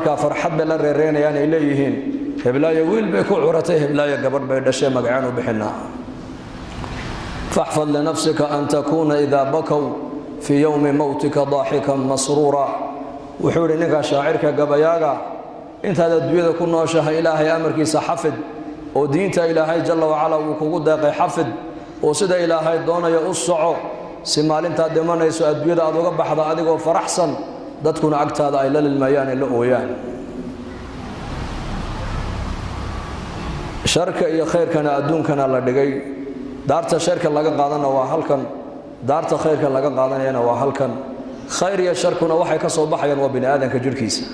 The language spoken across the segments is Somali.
فرحت بلا ريرين يعني إليهن هبلايا ويل بيكو عرته هبلايا قبر بيدشي مقعان وبحنا فاحفظ لنفسك أن تكون إذا بكوا في يوم موتك ضاحكا مسرورا وحول نقا شاعرك قبياغا انت هذا الدوية كنا شاه إلهي أمرك سحفظ ودينت إلهي جل وعلا وكوكو داقي حفظ وسد إلهي دونا يؤسعو سمال انت دمان يسوء الدوية أدوغا بحضا أدوغا فرحسن دادكونا عقت هذا إلا للميان اللي أويان شركة إيا خير كان أدون كان الله دقاي دارتا شركة لغا قادنا وحالكا دارتا خير كان لغا قادنا ينا وحالكا خير يا شركنا وحي كسو بحيا وبني آدم كجركيسا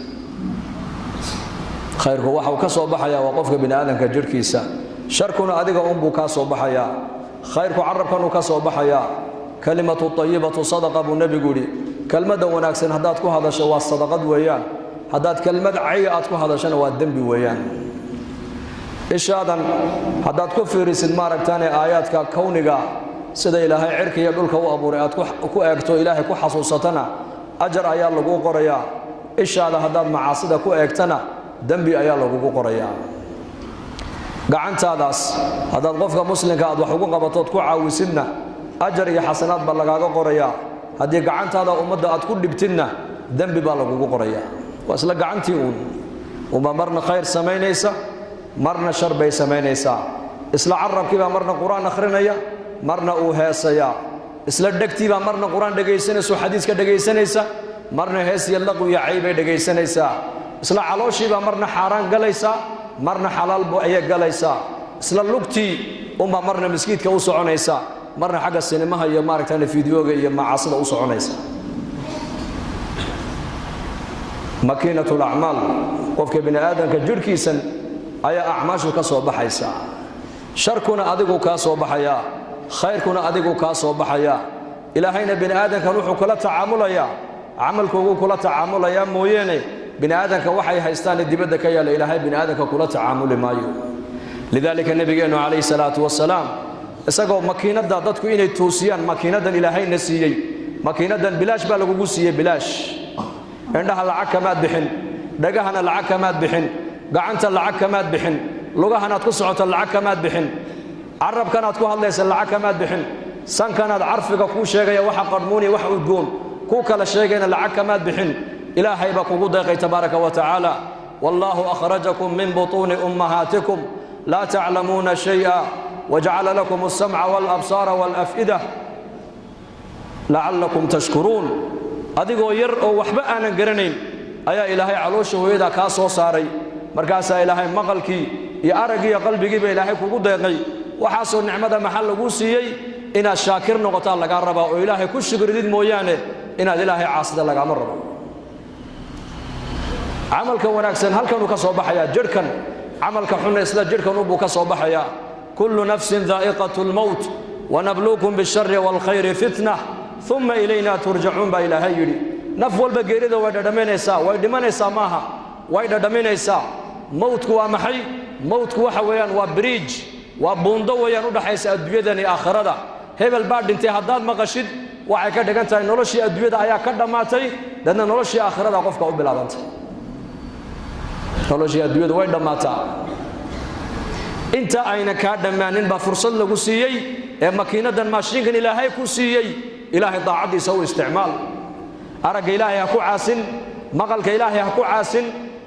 خيرك وحو كسو بحيا وقفك بني آدم كجركيسا شركنا أدقا أمبو كسو بحيا خيرك عربكا كسو بحيا كلمة الطيبة صدقة أبو النبي قولي كلمة وناكسن هداتكو هذا شوا الصدقات ويان هدات كلمة عياتكو هذا شنو الذنب ويان إيش هذا هداتكو في رسل مارك تاني آياتك كونك سيدا إلهي عركي يقولك وأبو رئاتكو أكتو إلهي كو حصوصتنا أجر آيات لقو قريا إيش هذا هدات معاصدة كو أكتنا ذنبي آيات لقو قريا قعنت هذا الغفق مسلم كاد وحقوق بطوتكو عاوسنا أجر يا حسنات بلغاغا قريا هدي قعنت هذا أمد أتكون لبتنا ذنبي بلغو قريا وأسلا قعنتي وما مرنا خير سمينيسا مرنا شر بي سمينيسا إسلا عرب كيبا مرنا قرآن أخرينيا مرنا أوهيسيا إسلا دكتيبا مرنا قرآن دقيسانيسا وحديثك دقيسانيسا مرنا هيسي اللغو يا عيبي دقيسانيسا إسلا علوشيبا مرنا حاران قليسا مرنا حلال بوعيا قليسا إسلا اللغتي وما مرنا مسكيتك وسعونيسا مرنا حق السينما هي ماركتان فيديوغا هي معاصده u soconaysa makiinatu al-a'mal qofka bini aadanka jirkiisan aya a'maashu ka soo baxaysa sharkuna adigu ka soo baxaya khayrkuna adigu ka soo baxaya ilaahayna bini aadanka wuxuu kula tacaamulaya amalkoodu kula tacaamulaya mooyene bini aadanka waxay haystaan dibadda ka yaala ilaahay bini aadanka kula tacaamuli maayo lidalika nabigeenu alayhi salatu wassalaam isagoo makiinada dadku inay toosiyaan makiinadan ilaahayna siiyay makiinadan bilaash baa lagu siiyay bilaash indhaha lacag kama bixin dhagahana lacag kama bixin gacanta lacag kama bixin lugahana ku socoto lacag kama bixin arabkana ku hadlaysa lacag kama bixin sankana arfiga ku sheegaya waxa qadmuuni wax udgoon ku kala sheegayna lacag kama bixin ilaahay ba kugu deeqay tabaaraka wa taala wallahu akhrajakum min butun ummahatikum la ta'lamuna shay'a وجعل لكم السمع والأبصار والأفئدة لعلكم تشكرون أديكو ير أو وحبا أنا قرنين أيا إلهي علوش ويدا كاسو صاري مركاسا إلهي مغلكي يا أرقي قلبي جيب إلهي كوكو ديقي وحاسو النعمة محل قوسيي إنا الشاكر نغطان لك الربا وإلهي كل شكر ديد موياني إنا إلهي عاصد لك مربا عملك وناكسن هل كانوا كسو بحيا جركن عملك حنا إسلا جركن وبو كسو بحيا كل نفس ذائقة الموت ونبلوكم بالشر والخير فتنة ثم إلينا ترجعون بإلهي يري نفول بقيرده ويدمينيسا ويدمينيسا ماها ويدمينيسا موتك ومحي موتك وحويان وبريج وبوندو ويان ودحيس أدويدني آخردا هبل بعد انت هداد مقشد waxay ka dhigan tahay noloshii adduunyada ayaa ka dhamaatay dadna noloshii aakhirada qofka u bilaabantay noloshii adduunyada way dhamaataa inta ayna ka dhamaanin ba fursad lagu siiyay ee makiinadan maashinkan ilaahay ku siiyay ilaahay daacadiisa u isticmaal araga ilaahay ha ku caasin maqalka ilaahay ha ku caasin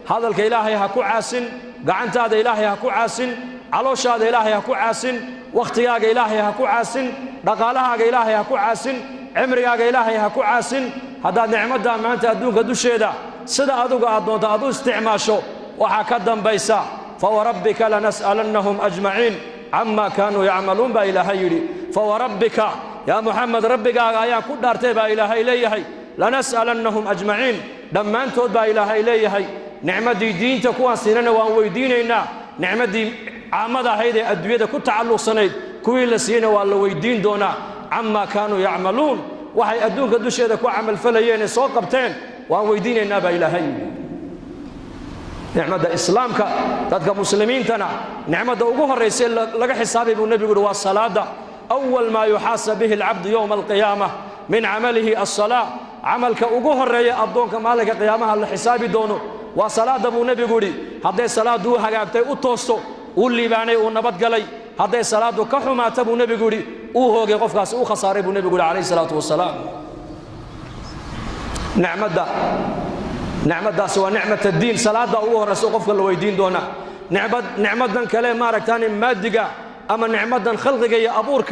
hadalka ilaahay ha ku caasin gacantaada ilaahay ha ku caasin calooshaada ilaahay ha ku caasin waqtigaaga ilaahay ha ku caasin dhaqaalahaaga ilaahay ha ku caasin cimrigaaga ilaahay ha ku caasin hadaa nicmada maanta adduunka dusheeda sida adigu aad doonto aad u isticmaasho waxa ka dambaysa fa rabbika lanas'alannahum ajma'in amma kanu ya'malun ba ilaahay yiri fa rabbika ya muhammad rabbigaaga ayaa ku dhaartay ba ilaahay leeyahay lanas'alannahum ajma'in dhammaantood ba ilaahay leeyahay nicmadii diinta kuwaan siinana waan weydiinaynaa nicmadii caamada ahayd ee adduunyada ku tacalluqsanayd kuwii la siiyay waa la weydiin doonaa amma kanu ya'malun waxay adduunka dusheeda ku amal falayeen soo qabteen waan weydiinaynaa ba ilaahay nicmada islaamka dadka muslimiintana nicmada ugu horeysay laga xisaabay buu nabigu waa salaada awwal ma yuhasab bihi al-'abd yawm al-qiyamah min 'amalihi as-salah amalka ugu horeeya adoonka maalinka qiyaamaha la xisaabi doono وصلاة أبو نبي قولي هذا صلاة دو هجابتي وتوستو والليباني ونبت قلي هذا صلاة كحما تبو نبي قولي وهو قف قاس وخسارة أبو نبي قولي عليه الصلاة والسلام نعمة دا سوى نعمة الدين صلاة دا هو رسول قف الله ويدين دونا نعمة دا كلام مارك تاني مادقة أما نعمة دا خلقك يا أبورك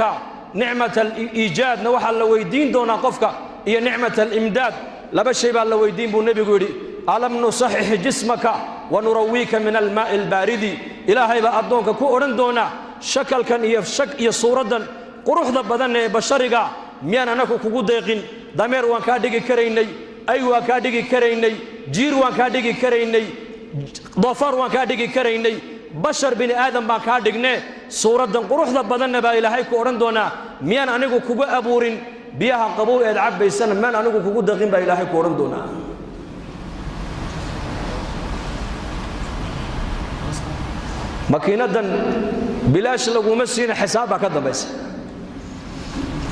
نعمة الإيجاد نوحى الله ويدين دونا قفك هي نعمة الإمداد لبشي بالله ويدين بو نبي قولي ألم نصحح جسمك ونرويك من الماء البارد إلهي بأدونك كو أرن دونا شكل كان هي صورة قروح دا بدن بشرك ميان أنكو كو ديقين دمير وان كاديكي كريني أي وان كاديكي كريني جير وان كاديكي كريني ضفر وان كاديكي كريني بشر بني آدم بان كاديكني صورة قروح دا بدن با إلهي كو أرن دونا ميان أنكو كو أبورين بيها قبول إدعاب بيسان ميان أنكو كو ديقين با إلهي كو أرن دونا مكينة بلاش لغو مسين حسابها كدن بيس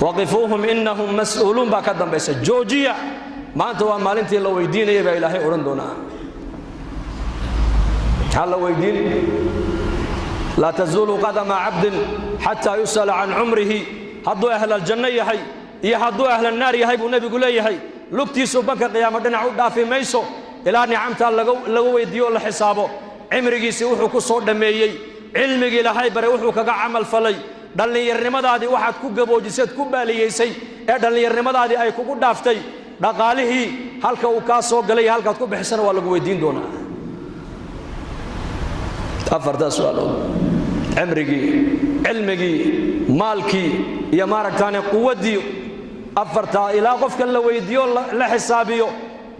وقفوهم إنهم مسؤولون باكدن بيس جوجيا ما أنتوا مالنتي لو يدين يبقى إلهي أرندونا هل لو يدين لا تزول قدم عبد حتى يسأل عن عمره هدوا أهل الجنة يحي يهدوا أهل النار يحي والنبي يقول يحي لقتي سبك قيامة نعود في ميسو إلى نعمتها لغو يديو لحسابه عمري سيوحو كسور دميي علمي لهي بري وحو كغا عمل فلي dhalinyarnimadaadi waxaad ku gaboojisad ku baaliyeysay ee dhalinyarnimadaadi ay kugu dhaaftay dhaqaalihii halka uu ka soo galay halka aad ku bixisana waa lagu weydiin doonaa afarta su'aalood amrigi ilmigi maalki iyo maaragtaane quwadii afarta ila qofka la weydiyo la xisaabiyo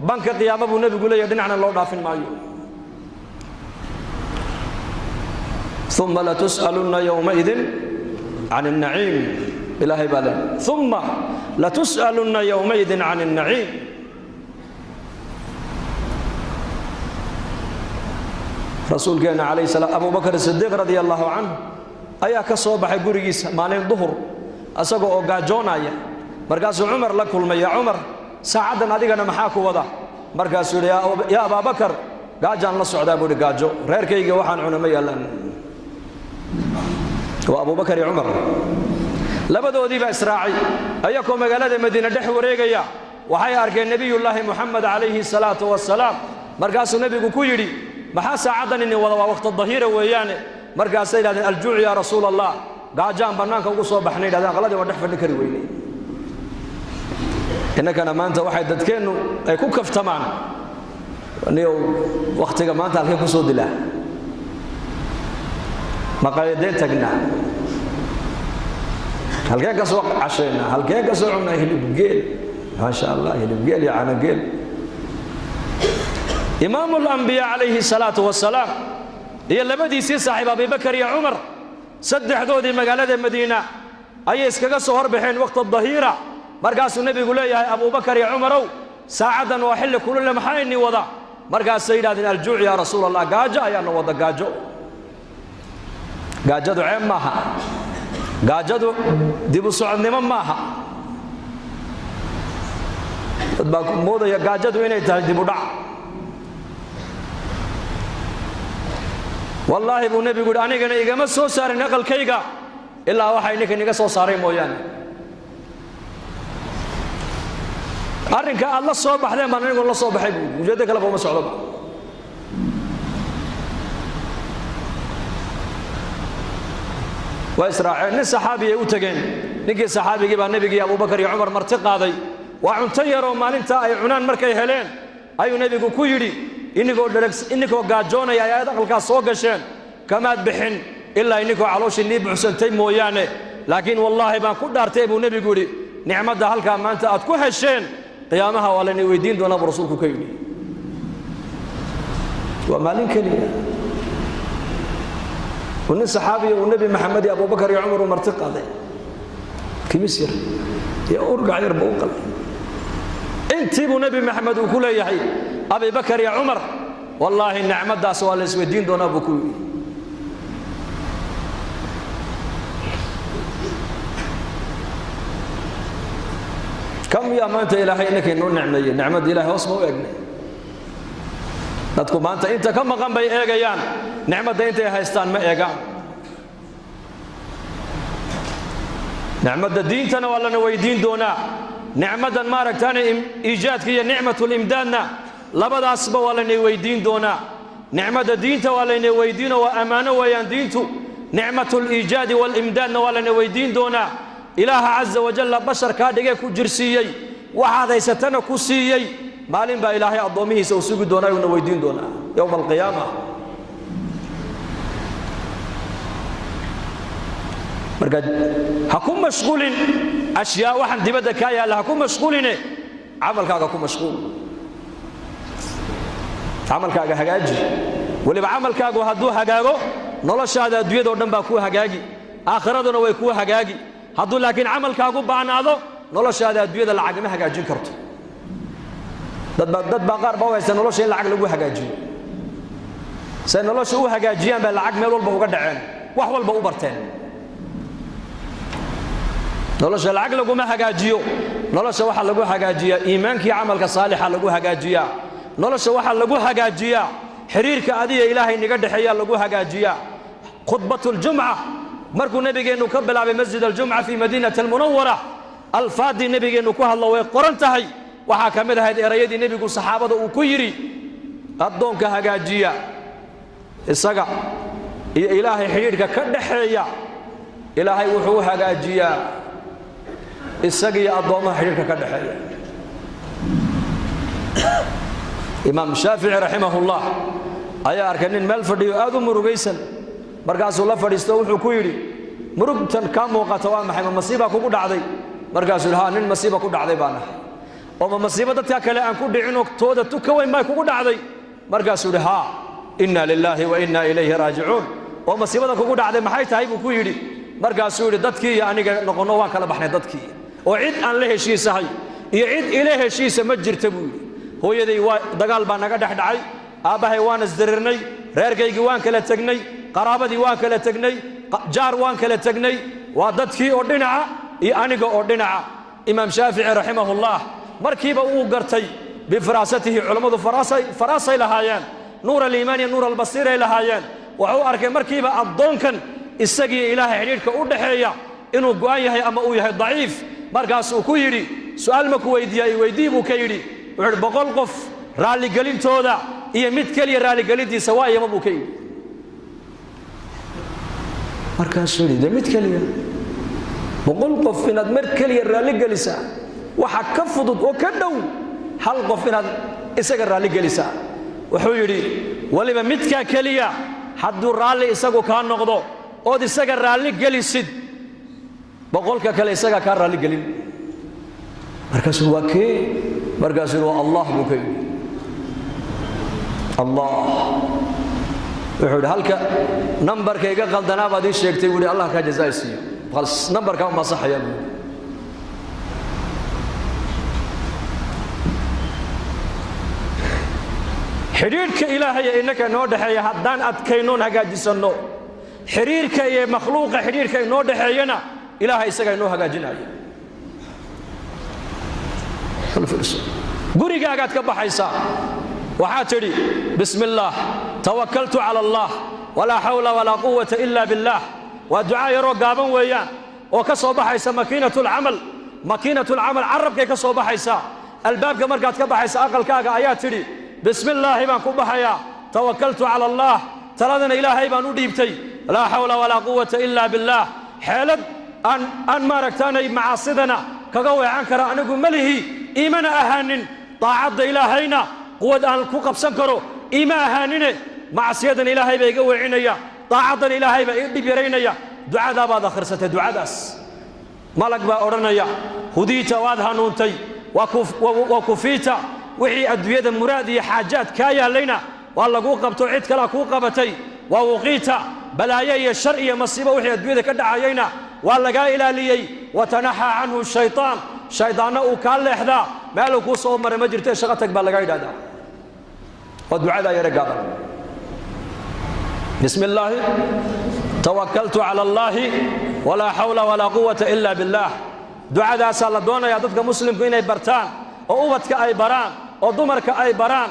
banka qiyaamada nabigu leeyahay dhinacna loo dhaafin maayo ثم لا تسألن يومئذ عن النعيم إلهي بالله ثم لتسألن يومئذ عن النعيم رسول كان عليه السلام أبو بكر الصديق رضي الله عنه أيا كصوبح قريس مالين ظهر أسقوا أوجاجونا مركز عمر لكل ما يا عمر ساعدنا هذيك أنا محاكو وضع مركز يا أبا بكر قاجان الله سعدا بودي قاجو غير كي وحن عنمية لن وأبو بكر يا عمر لبدو دي بإسراعي أيكم مقالة مدينة دحو ريقيا وحي أركي النبي الله محمد عليه الصلاة والسلام مركز النبي كويري محاسا عدن إني وقت الظهيرة وياني مركز سيدة الجوع يا رسول الله قاجان بنانك وقصوا بحنين هذا غلدي ودحف النكري ويني إنك أنا ما أنت واحد دتكينو أي كوكف تمام نيو وقتك ما أنت الحين كسود الله مقايدين تقنا هل كان كسوق عشينا هل كان كسوق عنا يهلب قيل ما شاء الله يهلب قيل يا عنا قيل إمام الأنبياء عليه الصلاة والسلام هي اللي بدي يصير صاحب أبي بكر يا عمر سد حدودي مقالة المدينة أي إسكاق صهر بحين وقت الظهيرة مركز النبي يقول يا أبو بكر يا عمر ساعدا وحل كل اللي محايني وضع مركز سيدنا الجوع يا رسول الله قاجا يا نوضا قاجو قاجدو عين ماها قاجدو ديبو سعود نمان ماها موضة يا قاجدو إنه يتهج ديبو دع والله ابو نبي يقول أنا قنا إيقا ما سو ساري نقل كيقا إلا وحي نكا نيقا سو ساري موياني أرنك الله صوبح لين ما نقول الله صوبح يقول وجدك لفو مسعود وإسرائيل نس صحابي يوتجن نجي صحابي جيب النبي أبو بكر يا عمر مرتقى ذي وعنتيروا ما أنت أي عنان مركي هلين أي نبي كويري إنكو قاجونا يا دخل كاسوق شين كما بحن إلا إنكو علوش النبي حسن تيمو يعني لكن والله ما كل دارتيب ونبي يقولي نعمة ده هل كان ما أنت أتكو هالشين قيامها ولا نويدين دون أبو رسولك كيني وما لنكني ون الصحابي والنبي محمد أبو بكر يا عمر ومرتقى ذي كم يصير يا أرجع يربو قل أنت أبو نبي محمد وكل يحيى أبي بكر يا عمر والله النعمة ده سوال الدين دون أبو كوي كم يا ما أنت إلهي إنك إنه نعمة إلهي واسمه ويجني dadku maanta inta ka maqan bay eegayaan nicmada intay haystaan ma eegaan nicmada diintana waa lana weydiin doonaa nicmadan maaragtaana iijaadka iyo nicmatul imdaadna labadaasba waa lana weydiin doonaa nicmada diinta waa lana weydiino waa amaano weeyaan diintu nicmatul iijaadi wal imdaadna waa lana weydiin doonaa ilaaha caza wajalla basharkaa dhigee ku jirsiiyey waxaad haysatana ku siiyey maalin baa ilaahay addoomihiisa uu sugi doonaa uuna weydiin doonaa yowma alqiyaama marka ha ku mashquulin ashyaa waxaan dibadda kaa yaalla ha ku mashquuline camalkaaga ku mashquul camalkaaga hagaaji weliba camalkaagu hadduu hagaago noloshaada adduunyada oo dhan baa kuu hagaagi aakhiraduna way kuu hagaagi hadduu laakiin camalkaagu baanaado noloshaada adduunyada lacag ma hagaajin karto dad baa qaar baa u haysta nolosha in lacag lagu hagaajiyo say nolosha u hagaajiyaan baa lacag meel walba uga dhaceen wax walba u barteen nolosha lacag laguma hagaajiyo nolosha waxa lagu hagaajiyaa iimaankii camalka saalixa lagu hagaajiyaa nolosha waxa lagu hagaajiyaa xiriirka adiga ilaahay niga dhaxeeya lagu hagaajiyaa khutbatul jumca markuu nabigeenu ka bilaabay masjid al-jumca fi madinati al-munawwara alfaadi nabigeenu ku hadlo way qoran tahay waxa kamid ahayd erayadii nabigu saxaabada uu ku yiri adoonka hagaajiya isaga iyo ilaahay xiriirka ka dhaxeeya ilaahay wuxuu hagaajiyaa isaga iyo adoomaha xiriirka ka dhaxeeya imaam shaafici rahimahullah ayaa arkay nin meel fadhiyo aad u murugaysan markaasuu la fadhiisto wuxuu ku yiri murugtan ka muuqata waa maxay masiiba kugu dhacday markaasuu haa nin masiiba ku dhacday baana oo masiiba dadka kale aan ku dhicin oo tooda tuka weyn ma kugu dhacday markaasuu haa inna lillahi wa inna ilayhi raaji'uun oo masiibada kugu dhacday maxay tahay buu ku yiri markaasuu yiri dadkii iyo aniga noqono waan kala baxnay dadkii oo cid aan la heshiisahay iyo cid ila heshiisa ma jirta buu yiri hooyaday waa dagaal baa naga dhaxdhacay aabahay waan isdirirnay reerkaygi waan kala tagnay qaraabadii waan kala tagnay jaar waan kala tagnay waa dadkii oo dhinaca iyo aniga oo dhinaca imaam shaafici rahimahullah markiiba uu gartay bifaraasatihi culimadu faraasay lahaayeen nuur al-iimaan iyo nuur al-basiir ay lahaayeen wuxuu arkay markiiba addoonkan isagii ilaahay xiriirka u dhaxeeya inuu go'an yahay ama uu yahay daciif markaas uu ku yiri su'aal ma ku weydiiyay buu ka yiri wuxuu 100 qof raali galintooda iyo mid kaliya raali galintiisa waa yama buu ka yiri markaas uu yiri mid kaliya 100 qof inaad mar kaliya raali galisa waxa ka fudud oo ka dhow hal qof inaad isaga raali galisa wuxuu yiri waliba midka kaliya hadduu raali isagu ka noqdo oo isaga raali galisid boqolka kale isaga ka raali galin markaasuu waa kee markaasuu waa allah buu ka yiri allah wuxuu halka nambarkayga qaldanaa baad ii sheegtay wili allah ka jazaaysiyo bas nambarka ma saxaya xiriirka ilaahay inaka noo dhaxeeya haddaan adkaynoon hagaajisano xiriirka iyo makhluuqa xiriirka noo dhaxeeyana ilaahay isaga inoo hagaajinayo gurigaagaad ka baxaysaa waxaa tidhi bismillaah tawakkaltu cala allah walaa xawla walaa quwwata illa billah waa ducaa yaroo gaaban weeyaan oo ka soo baxaysa makiinatul camal carabkay ka soo baxaysaa albaabka markaad ka baxaysa aqalkaaga ayaa tidhi bismillaahi baan ku baxayaa tawakkaltu cala allah taladana ilaahay baan u dhiibtay laa xawla walaa quwwata illa billah xeelad aan maaragtaanay macaasidana kaga weecan kara anigu malihi iimana ahaanin daacadda ilaahayna quwad aan ku qabsan karo iima ahaanine macasiyadan ilaahay baa iga weecinaya daacaddan ilaahay baa ii dhib yaraynaya ducadaa baad akhrisatay ducadaas malag baa odhanaya hudiita waad hanuuntay waa kufiita wixii adduunyada muraad iyo xaajaad kaa yaallayna waa laguu qabto cid kalaa kuu qabatay waa wuqiita balaayo iyo shar iyo masiibo wixii adduunyada ka dhacayayna waa lagaa ilaaliyey watanaxaa canhu shaytaan shaydaanna uu kaa leexdaa meeluu kuu soo maray ma jirtee shaqo tag baa lagaa yidhahdaa waa ducadaa yare gaaban bismi illaahi tawakkaltu cala allaahi walaa xawla walaa quwwata illa billaah ducadaasaa la doonayaa dadka muslimku inay bartaan oo ubadka ay baraan oo dumarka ay baraan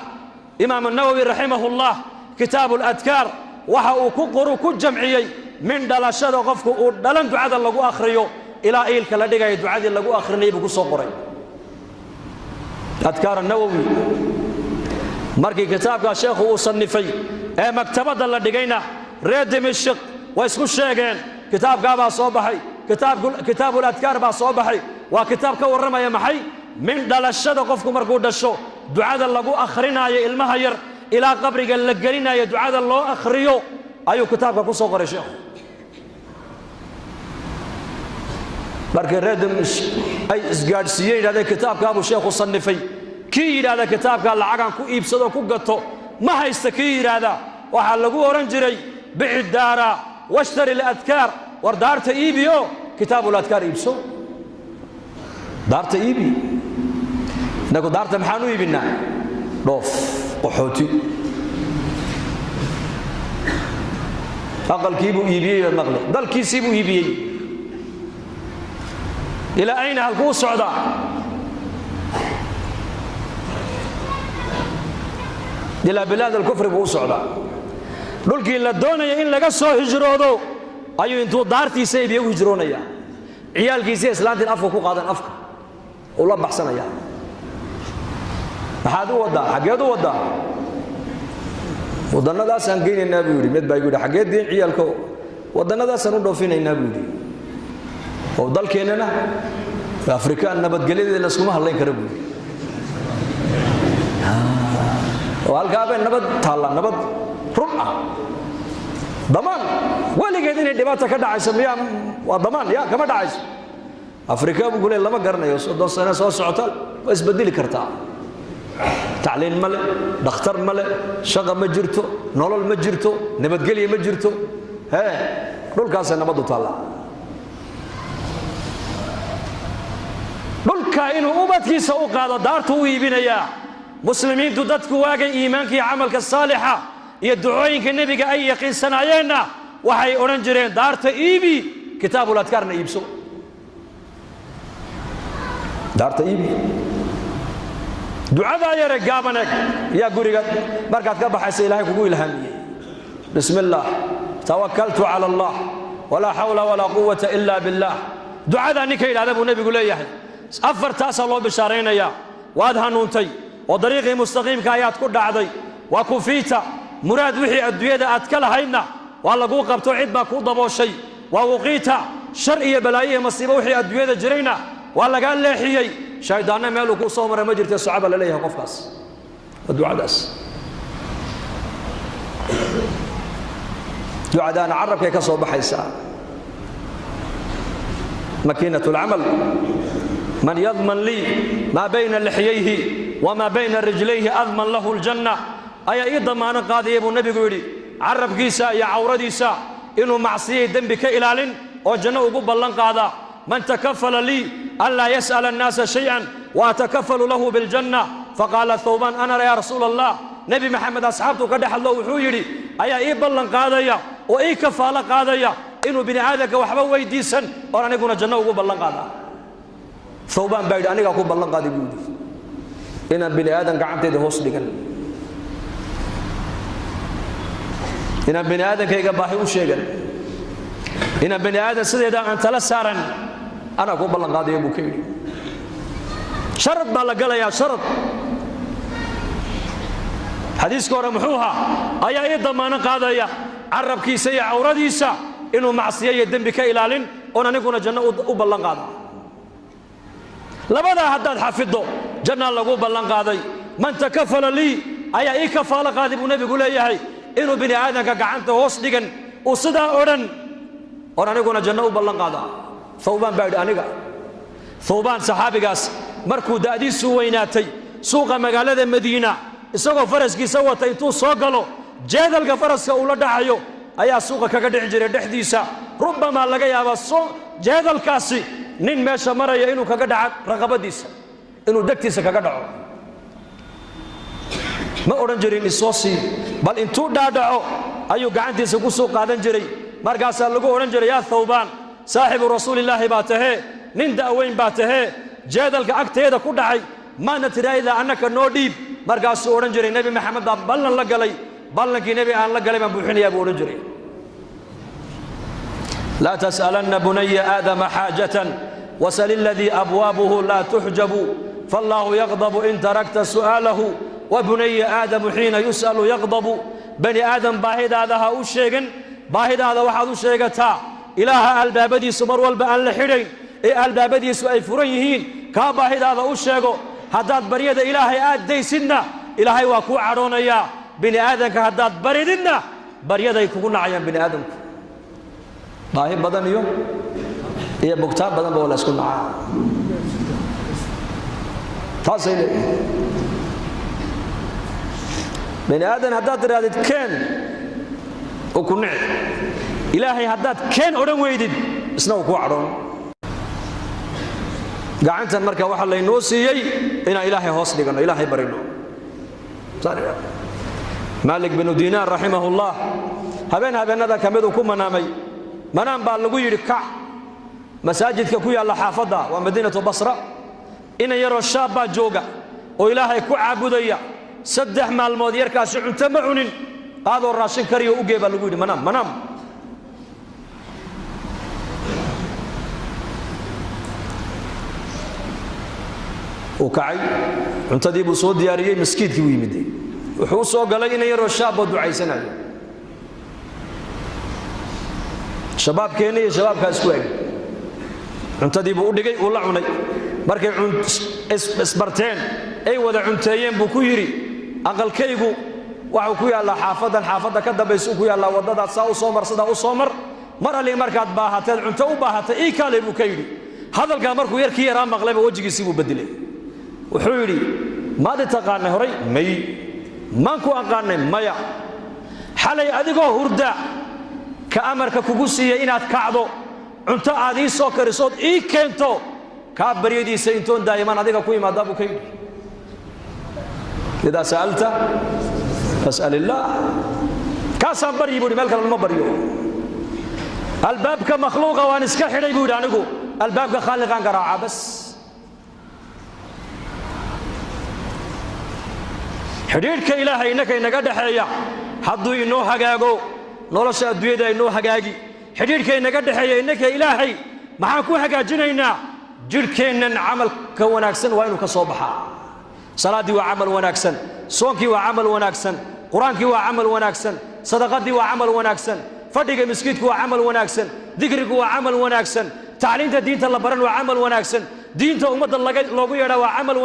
إمام النووي رحمه الله كتاب الأذكار وحاو كقرو كجمعي من دلاشة قفك دلن دعاء لغو أخريو إلى إيل كلا دغاي دعاء لغو أخرني بكو سو قري أذكار النووي markii kitaabka sheekhu uu sanifay ee maktabada la dhigayna reer Dimashq way isku sheegeen kitaabka baa soo baxay kitaabul adkaar baa soo baxay waa kitaab ka waramaya maxay min dhalashada qofku markuu dhasho ducada lagu akhrinayo ilmaha yar ila qabriga la gelinayo ducada loo akhriyo ayuu kitaabka ku soo qoray sheekhu markii reer Dimashq ay isgaadhsiiyeen inay kitaabka abu sheekhu sanifay kii yiraahdo kitaabka lacagan ku iibsado ku gato ma haysta kii yiraahdo waxa lagu oran jiray bi'daara washtari al-adkar war daarta iibiyo kitaabul adkar iibso daarta iibi nago daarta maxaan u iibinaa dhoof qaxooti aqalkiibu iibiyay maqlo dalkiisiibu iibiyay ila ayna halku socda إلى بلاد الكفر بوسعدا دولكي لا دونيا إن لغا سو هجرودو أيو انتو دارتي سيب يو هجرونيا عيالكيسي إسلامتين أفكا كو قادن أفكا والله بحسنيا هذا ودا حقيدو ودا ودنا دا سان غين النبي يري مد باي يري حقيد دين عيالكو ودنا دا سان دوفين النبي يري او دالكيننا في افريكا نبد غليدنا اسكما هلين كربو والكابه نبض تالا نبض رمع ضمان ولي قاعدين دباتة كذا عايز ميا وضمان يا كم دا عايز أفريقيا بقول لما قرنا يوسف دو سنة سو سعتال بس بديل كرتا تعليم ملء دكتور ملء شغل مجرته نولل مجرته نبض قلي مجرته ها دول كاس نبض تالا دول كائن أوبت كي سوق هذا دارته ويبينيا مسلمين تدتك واجي إيمانك عملك الصالحة يدعوينك النبي أي يقين سنعينا وحي أورنجرين دارت إيبي كتاب الأذكار نيبسو دارت إيبي دعاء يا رجابنك يا قريقات بركات كبح إلهي كقول هني بسم الله توكلت على الله ولا حول ولا قوة إلا بالله دعاء نكيل هذا أبو النبي يقول لي أفر تاسع الله بشارين يا وادها نونتي وطريقي مستقيم كايات كل عضي وكفيتا مراد وحي الدويدة أتكلها هينا والله قو قبتو عيد ما كو ضبو شيء ووقيتا شرعية بلاية مصيبة وحي الدويدة جرينا والله قال لي حيي شايدانا مالو كو صومر مجرتي الصعبة لليها قفقاس الدعاء داس دعاء دانا عرب كي كصوب حيسا مكينة العمل من يضمن لي ما بين لحييه وما بين رجليه أضمن له الجنة أي إيضا ما نقاضي أبو النبي قولي عرب كيسا يا عورديسا إنه معصيه دنبك إلالين وجنة وقب اللن قاضا من تكفل لي ألا يسأل الناس شيئا وأتكفل له بالجنة فقال ثوبان أنا يا رسول الله نبي محمد أصحابته قد حلو وحويري أي إيضا اللن قاضي وإي كفال قاضي إنه بني عادك وحبا ويديسا وأنا يكون جنة وقب اللن قاضا ثوبان بعد أنك أقول اللن قاضي بيودي إن بني آدم قعدت هوس دقن إن بني آدم كي قباحي وشيغن إن بني آدم سيدا أنت لسارا أنا أقول بالله قاضي أبو كيري شرط بالله قال يا شرط حديث كورا محوها أي أيضا ما نقاضي عرب كيسي عورديسا إنه معصية يدن بك إلالين وأنا نكون جنة وبالله قاضي لماذا حداد حفظه جنة لغو بلان قاضي من تكفل لي أي كفال قاضي ابو نبي يقول يا هي إنه بني آدم كعنته هوس دقن وصدا أورن نكون جنة وبلان قاضي ثوبان بعد أنيقا ثوبان صحابي قاس مركو دادي سويناتي سوق مقالة مدينة سوق فرس كي سوى تيتو سوقلو جادل فرس كأولا دعيو أي سوق كقدع جري دحديسا ربما لقى يا بس جادل كاسي نين ماشى مرة إنه كقدع رغبديسا إنه دكتيسا كقدع ما أورنجرين الصوصي بل إنتو دادعو أيو قاعدتيسا كسوق قادن جري مرقاسا لقو أورنجري يا ثوبان صاحب رسول الله باته نين دأوين باته جادل كأكتيدا كدعي ما نترى إذا أنك نوديب markaasuu odhan jiray nebi maxamed baa ballan la galay ballankii nebi aan la galay baan buuxinayaa buu odhan jiray laa tas'alanna bunaya aadama xaajatan wasal iladii abwaabuhu laa tuxjabu fallaahu yaqdabu in tarakta su'aalahu wa bunaya aadamu xiina yus'alu yaqdabu bani aadam baahidaada ha u sheegin baahidaada waxaad u sheegataa ilaaha albaabadiisu mar walba aan la xidhayn ee albaabadiisu ay furan yihiin kaa baahidaada u sheego haddaad baryada ilaahay aad daysidna ilaahay waa kuu cadhoonayaa bini aadanka haddaad barididna baryaday kugu nacayaan bini aadamku baahi badan iyo bugtaan badan ba la isku nacaa taasay leeyihiin bini aadan haddaad tirahdid keen oo ku nici ilaahay haddaad keen odhan weydid isna uu kuu cadhoon gacantan marka waxaa laynoo siiyey inaan ilaahay hoos dhigano ilaahay barino maalik binu diinaar raximahullah habeenada ka mid uu ku manaamay manaan baa lagu yidhi kac masaajidka ku yaalla xaafadda waa madiinatu basra inan yaroo shaab baa jooga oo ilaahay ku caabudaya 3 maalmood yarkaasi cunto ma cunin aadoo raashin kariyo u gee baa lagu yidhi manaam uu kacay cuntadii buu soo diyaariyey maskiidkii buu yimid wuxuu soo galay inan yaroo shaab oo ducaysanayo shabaabkeena iyo shabaabkaa isku eg cuntadii buu u dhigay uu la cunay markay isbarteen ay wada cunteeyeen buu ku yidhi aqalkaygu waxuu ku yaallaa xaafadda ka dambaysa ku yaallaa waddadaad saa u soo mar sidaa u soo mar mar allii markaad baahateed cunto u baahatay ii kaalay buu ka yidhi hadalkaa markuu yarkii yaraa maqlayba wejigiisii buu bedelay wuxuu yidhi maad i taqaanay horay may maan ku aqaanay maya xalay adigoo hurda ka amarka kugu siiyey inaad kacdo cunto aad ii soo karisood ii keento kaa baryadiisa intoon daa'iman adiga ku imaadaa buu ka yidhi idaa sa'alta fas'al illaah kaasaan baryi buu yidhi meel kale lama baryo albaabka makhluuqa waan iska xidhay buu yidhi anigu albaabka khaaliqaan garaacaa bas xidhiidhka ilaahay innaka inaga dhexeeya hadduu inoo hagaago nolosha adduunyada inoo hagaagi xidhiidhka inaga dhexeeya innaka ilaahay maxaan ku hagaajinaynaa jidhkeennan camalka wanaagsan waa inuu ka soo baxaa salaaddii waa camal wanaagsan soonkii waa camal wanaagsan qur-aankii waa camal wanaagsan sadaqadii waa camal wanaagsan fadhiga miskiidku waa camal wanaagsan dikrigu waa camal wanaagsan tacliinta diinta la baran waa camal wanaagsan diinta ummadda loogu yeedhaa waa camal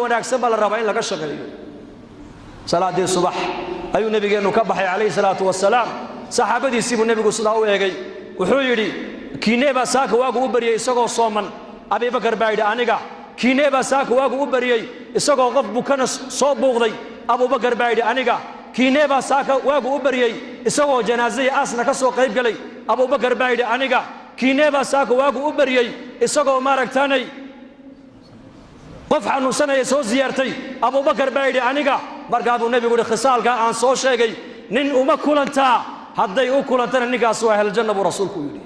wanaagsan baa la rabaa in laga shaqeeyo salaaddii subax ayuu nebigeennu ka baxay calayhi salaatu wasalaam saxaabadiisii buu nebigu sidaa u eegay wuxuu yidhi kiinee baa saaka waagu u baryey isagoo sooman abibakar baa yidhi aniga kiinee baa saaka waagu u baryey isagoo qof bukana soo buuqday abubakar baa yidhi aniga kiinee baa saaka waagu u baryey isagoo janaasaya aasna ka soo qayb galay abubakar baa yidhi aniga kiinee baa saaka waagu u baryey isagoo maaragtaanay qof xanuunsanaya soo siyaartay abubakar baa yidhi aniga markaa buu nebigu yidhi khisaalkaa aan soo sheegay nin uma kulantaa hadday u kulantana ninkaas waa ahljanna buu rasuulku yidhi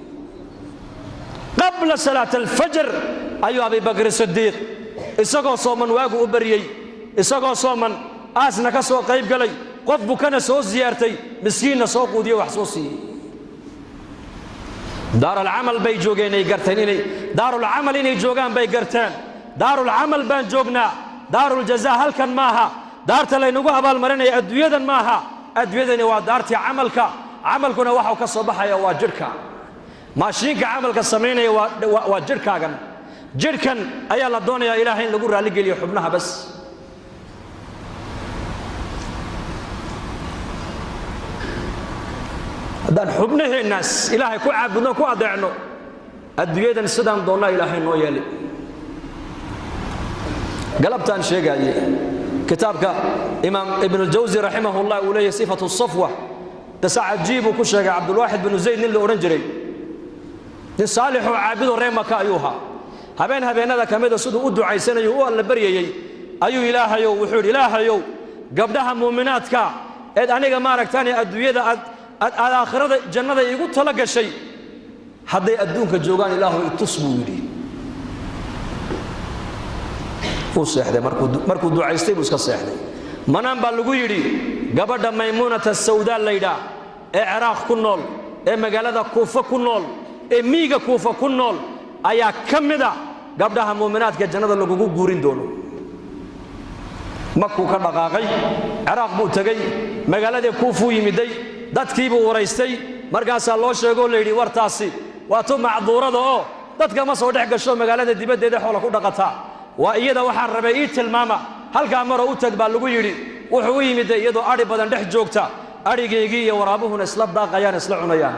qabla salaat alfajr ayuu abibakr sidiiq isagoo sooman waagu u baryey isagoo sooman aasna ka soo qayb galay qof bukana soo siyaartay miskiinna soo quudiyo wax soo siiyey daarulcamal bay joogeen ay garteen inay daarulcamal inay joogaan bay garteen daarulcamal baan joognaa daaruljazaa halkan maaha daarta laynagu abaalmarinaya adduunyadan maaha adduunyadani waa daartii camalka camalkuna waxau ka soo baxaya waa jidhka maashiinka camalka samaynaya waa jidhkaagan jidhkan ayaa la doonayaa ilaahay in lagu raalligeliyo xubnaha bas haddaan xubnaheennaas ilaahay ku caabudno ku adeecno adduunyadan sidaan doonnaa ilaahay noo yeeli galabtaan sheegaaye kitaabka imaam ibnuljawsi raximahullah uu leeyahay sifatu safwa qisa cajiib uu ku sheegay cabdulwaaxid binu zayd nin la odhan jiray nin saalixoo caabidoo reer maka ayuu ahaa habeenada ka mida siduu u ducaysanayo u alla baryayey ayuu ilaahayow wuxuu yidhi ilaahayow gabdhaha muuminaadka eed aniga maaragtaan adduunyada aad aakhirada jannada iigu tala gashay hadday adduunka joogaan ilaahu itus buu yidhi uu seexday markuu ducaystay buu iska seexday manaan baa lagu yidhi gabadha maymuunata sawdaa laydhaa ee ciraaq ku nool ee magaalada kuufa ku nool ee miiga kuufa ku nool ayaa ka mida gabdhaha muuminaadka jannada lagugu guurin doono makuu ka dhaqaaqay ciraaq buu tegey magaaladii kuufuu yimiday dadkiibuu waraystay markaasaa loo sheegoo layidhi wartaasi waa tu macduurada oo dadka ma soo dhex gasho magaalada dibaddeeda xoola ku dhaqataa waa iyada waxaan rabay ii tilmaama halkaa maroo u tag baa lagu yidhi wuxuu u yimiday iyadoo adhi badan dhex joogta adhigaygii iyo waraabuhuna isla daaqayaan isla cunayaan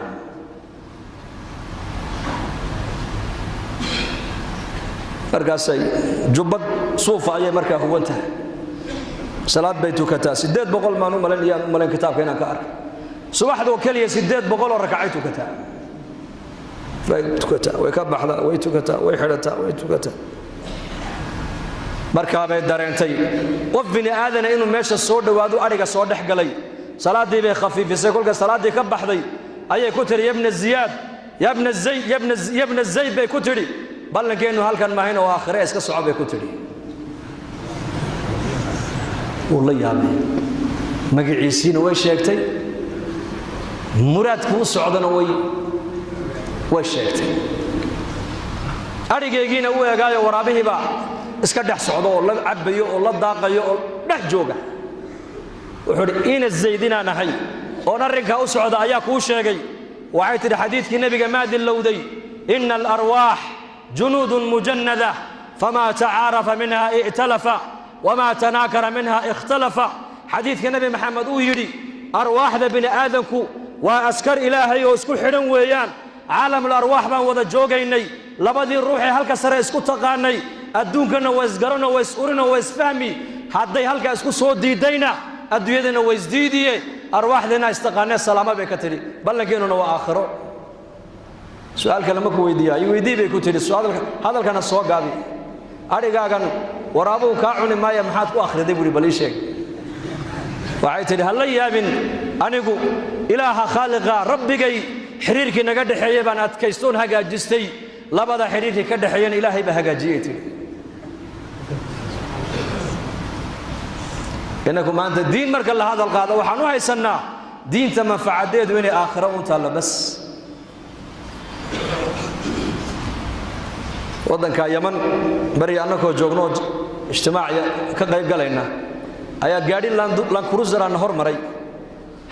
markaasay jubbad suufa ayay markaa huwan tahay salaad bay tukataa 800 maan u malayn kitaabka inaan ka arkay subaxdoo kaliya 800 oo rakacay tukataa way ka baxdaa way tukataa way xidhataa way tukataa markaa bay dareentay qof bini aadana inuu meesha soo dhawaado ariga soo dhex galay salaadii bay khafiifisay kolka salaadii ka baxday ayay ku tiri ibn ziyad ibn zayd bay ku tiri ballankeenu halkan maahin oo aakhire iska socod bay ku tiri والله يابي مقعيسين وي شيكتي مرادك وسعودنا وي شيكتي أريجينا ويا جاي ورابيه با اسكدح سعودو ولا عبيه ولا داقيه ولا جوجا وحول إن الزيدين أنا حي ونرجع وسعود أياك وشيجي وعيت الحديث النبي جماد اللودي إن الأرواح جنود مجندة فما تعارف منها ائتلف وما تناكر منها اختلف حديث النبي محمد ويري أرواح ذا بني آدمكو وأسكر إلهي واسكو حرم ويان عالم الأرواح بان وذا جوغيني لبدي الروحي هلك سر اسكو تقاني أدونكنا واسقرنا واسقرنا واسفهمي حدي هلك اسكو صوت ديدينا أدويدنا واسديدي أرواح ذنا استقاني السلامة بكتري بلنكينونا وآخره سؤال كلامك ويدي بكتري السؤال هذا كان السؤال قابي أريقاقا ورابو كاعوني مايا محاد كو أخرى ديبولي بليشيك وعيتني هلا يابن أنيقو إله خالقا ربكي حريركي نقد حيبان أتكيستون هقا جستي لبدا حريركي كد حيان إلهي بهقا جيتي إنكم أنت الدين مرك الله هذا القاعدة وحنوها يسنى دين تما فعديد ويني آخرة وانت الله بس waddanka Yaman bari annagoo joogno ijtimaac ka qayb galayna ayaa gaadhi lan cruiser aan hormaray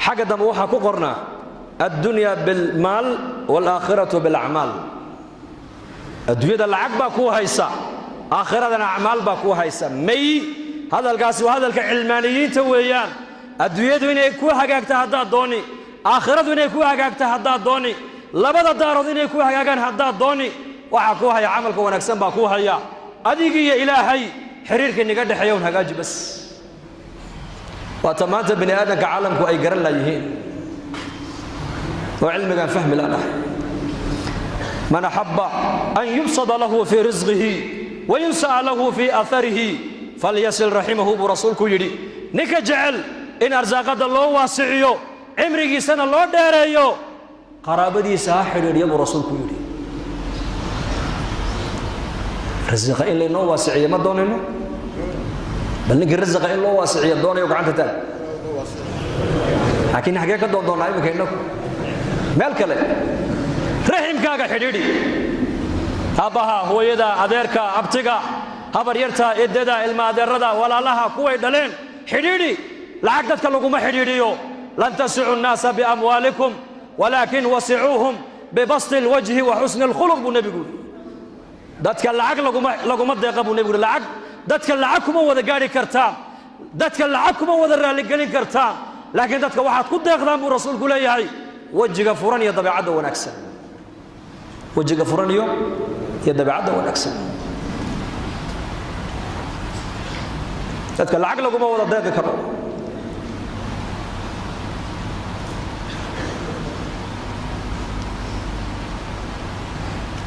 xagga dambe waxa ku qornaa ad-dunya bil mal wal aakhiratu bil a'mal adduunyada lacag baa ku haysa aakhiradana a'maal baa ku haysa may hadalkaasi waa hadalka cilmaaniyiinta weeyaan adduunyadu inay ku hagaagto hadaa dooni aakhiradu inay ku hagaagto hadaa dooni labada daarood inay ku hagaagaan hadaa dooni waxa ku haya amalka wanaagsan baa ku haya adiga iyo ilaahay xiriirka niga dhaxayo hagaaji bas waa tamaanta bini aadanka caalamku ay garan laayeen oo cilmigan fahmi la dhahay man habba an yubsada lahu fi rizqihi wa yunsa lahu fi atharihi falyasil rahimahu bi rasuulku yiri nika jecel in arsaaqada loo waasiciyo cimrigiisana loo dheereeyo qaraabadiisa xiriiriyo bi rasuulku yiri رزق إلا إنه واسعية ما دونينه بل نقول رزق إلا واسعية دوني وقعنت تال لكن حقيقة دون عيب كأنه مالك له رحم كاغا حديدي أباها هو يدا أديركا أبتغا هبر يرتا إددا إلما أديردا ولا لها قوي دلين حديدي لعقدتك لكم حديديو لن تسعوا الناس بأموالكم ولكن وسعوهم ببسط الوجه وحسن الخلق بالنبي يقول dadka lacag laguma deeqabu nabiga lacag dadka lacag kuma wada gaari kartaa dadka lacag kuma wada raali galin kartaa laakiin dadka waxaad ku deeqdaan buu rasuulku leeyahay wajiga furan iyo dabeecadda wanaagsan wajiga furan iyo dabeecadda wanaagsan dadka lacag laguma wada deeqi karo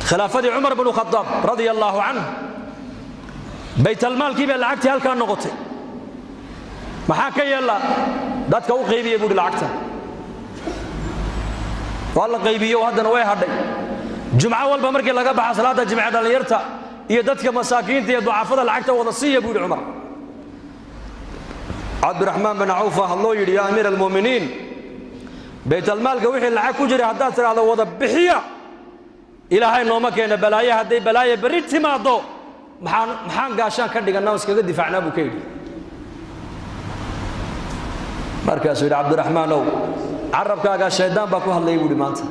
خلافة عمر بن الخطاب رضي الله عنه بيت المال كيف لعقتي هل كان نقطي ما حكى يلا دتك او قيبيه بود لعقتها والله قيبيه وهدنا way hadhay jumca walba markii laga baxo salaada jumcada la yarta iyo dadka masaakiinta iyo ducafada lacagta wada siiya buu yidhi cumar. cabdiraxmaan bin cawf hadloo yidhi yaa amiira almu'miniin baytalmaalka wixii lacag ku jiray haddaad tidhaahdo wada bixiya ilaahay nooma keena balaaye hadday balaaye berri timaaddo maxaan gaashaan ka dhigannaa oo iskaga difaacnaa buu ka yidhi. markaasuu yidhi cabdiraxmaanow carabkaagaa shayddaan baa ku hadlayay buuhi maanta.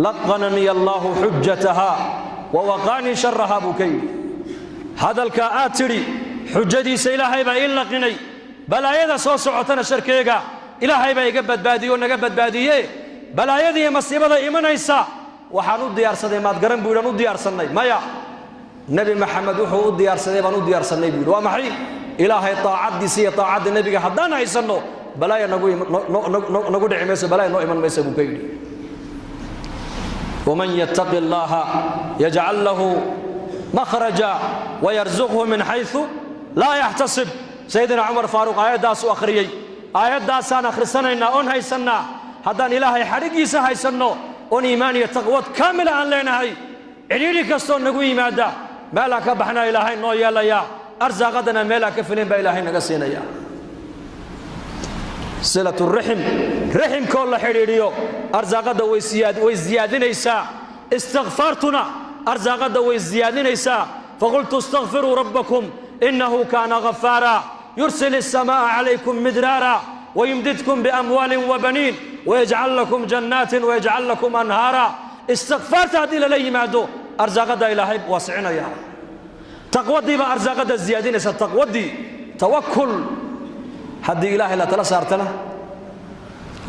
laqananii allaahu xujatahaa wa waqaanii sharahaa buu ka yidhi. hadalkaa aad tidhi xujadiisa ilaahay baa ii laqinay, balaayada soo socotana sharkeega ilaahay baa iga badbaadiye oo naga badbaadiye. balaayada iyo masiibada imanaysa waxaan u diyaarsaday maad garan buu yidhi aan u diyaarsannay. maya, nebi maxamed wuxuu u diyaarsaday baan u diyaarsannay buu yidhi. waa maxay? ilaahay taacaddiisa iyo taacadda nebiga haddaan haysanno balaaya nagu dhici mayso, balaaya noo iman maysa buu ka yidhi. waman yattaqi allaaha yajcal lahu makhraja wayarzuqhu min xaysu laa yaxtasib. sayidina cumar faaruq aayaddaasuu akhriyey. aayaddaasaan akhrisanaynaa oon haysannaa. haddaan ilaahay xadhiggiisa haysanno oon iimaan iyo taqwad kaamila aan leenahay, cidhiidhi kastoo nagu yimaada meelaan ka baxnaa ilaahay noo yeelayaa, arsaaqadana meelaan ka filin baa ilaahay naga siinaya. silaturaxim, raximkoo la xidhiidhiyo arsaaqadda way siyaadinaysaa. istikfaartuna arsaaqadda way siyaadinaysaa. faqultu istakfiruu rabbakum innahu kaana ghafaara yursil الsamaa'a calaykum midraara wayumdidkum biamwaalin wabaniin wayajcal lakum jannaatin wayajcal lakum anhaara. istikfaarta haddii lala yimaado arsaaqadda ilaahay waasicinaya. taqwadii baa arsaaqadda siyaadinaysa. taqwadii tawakul haddii ilaahay la tala saartana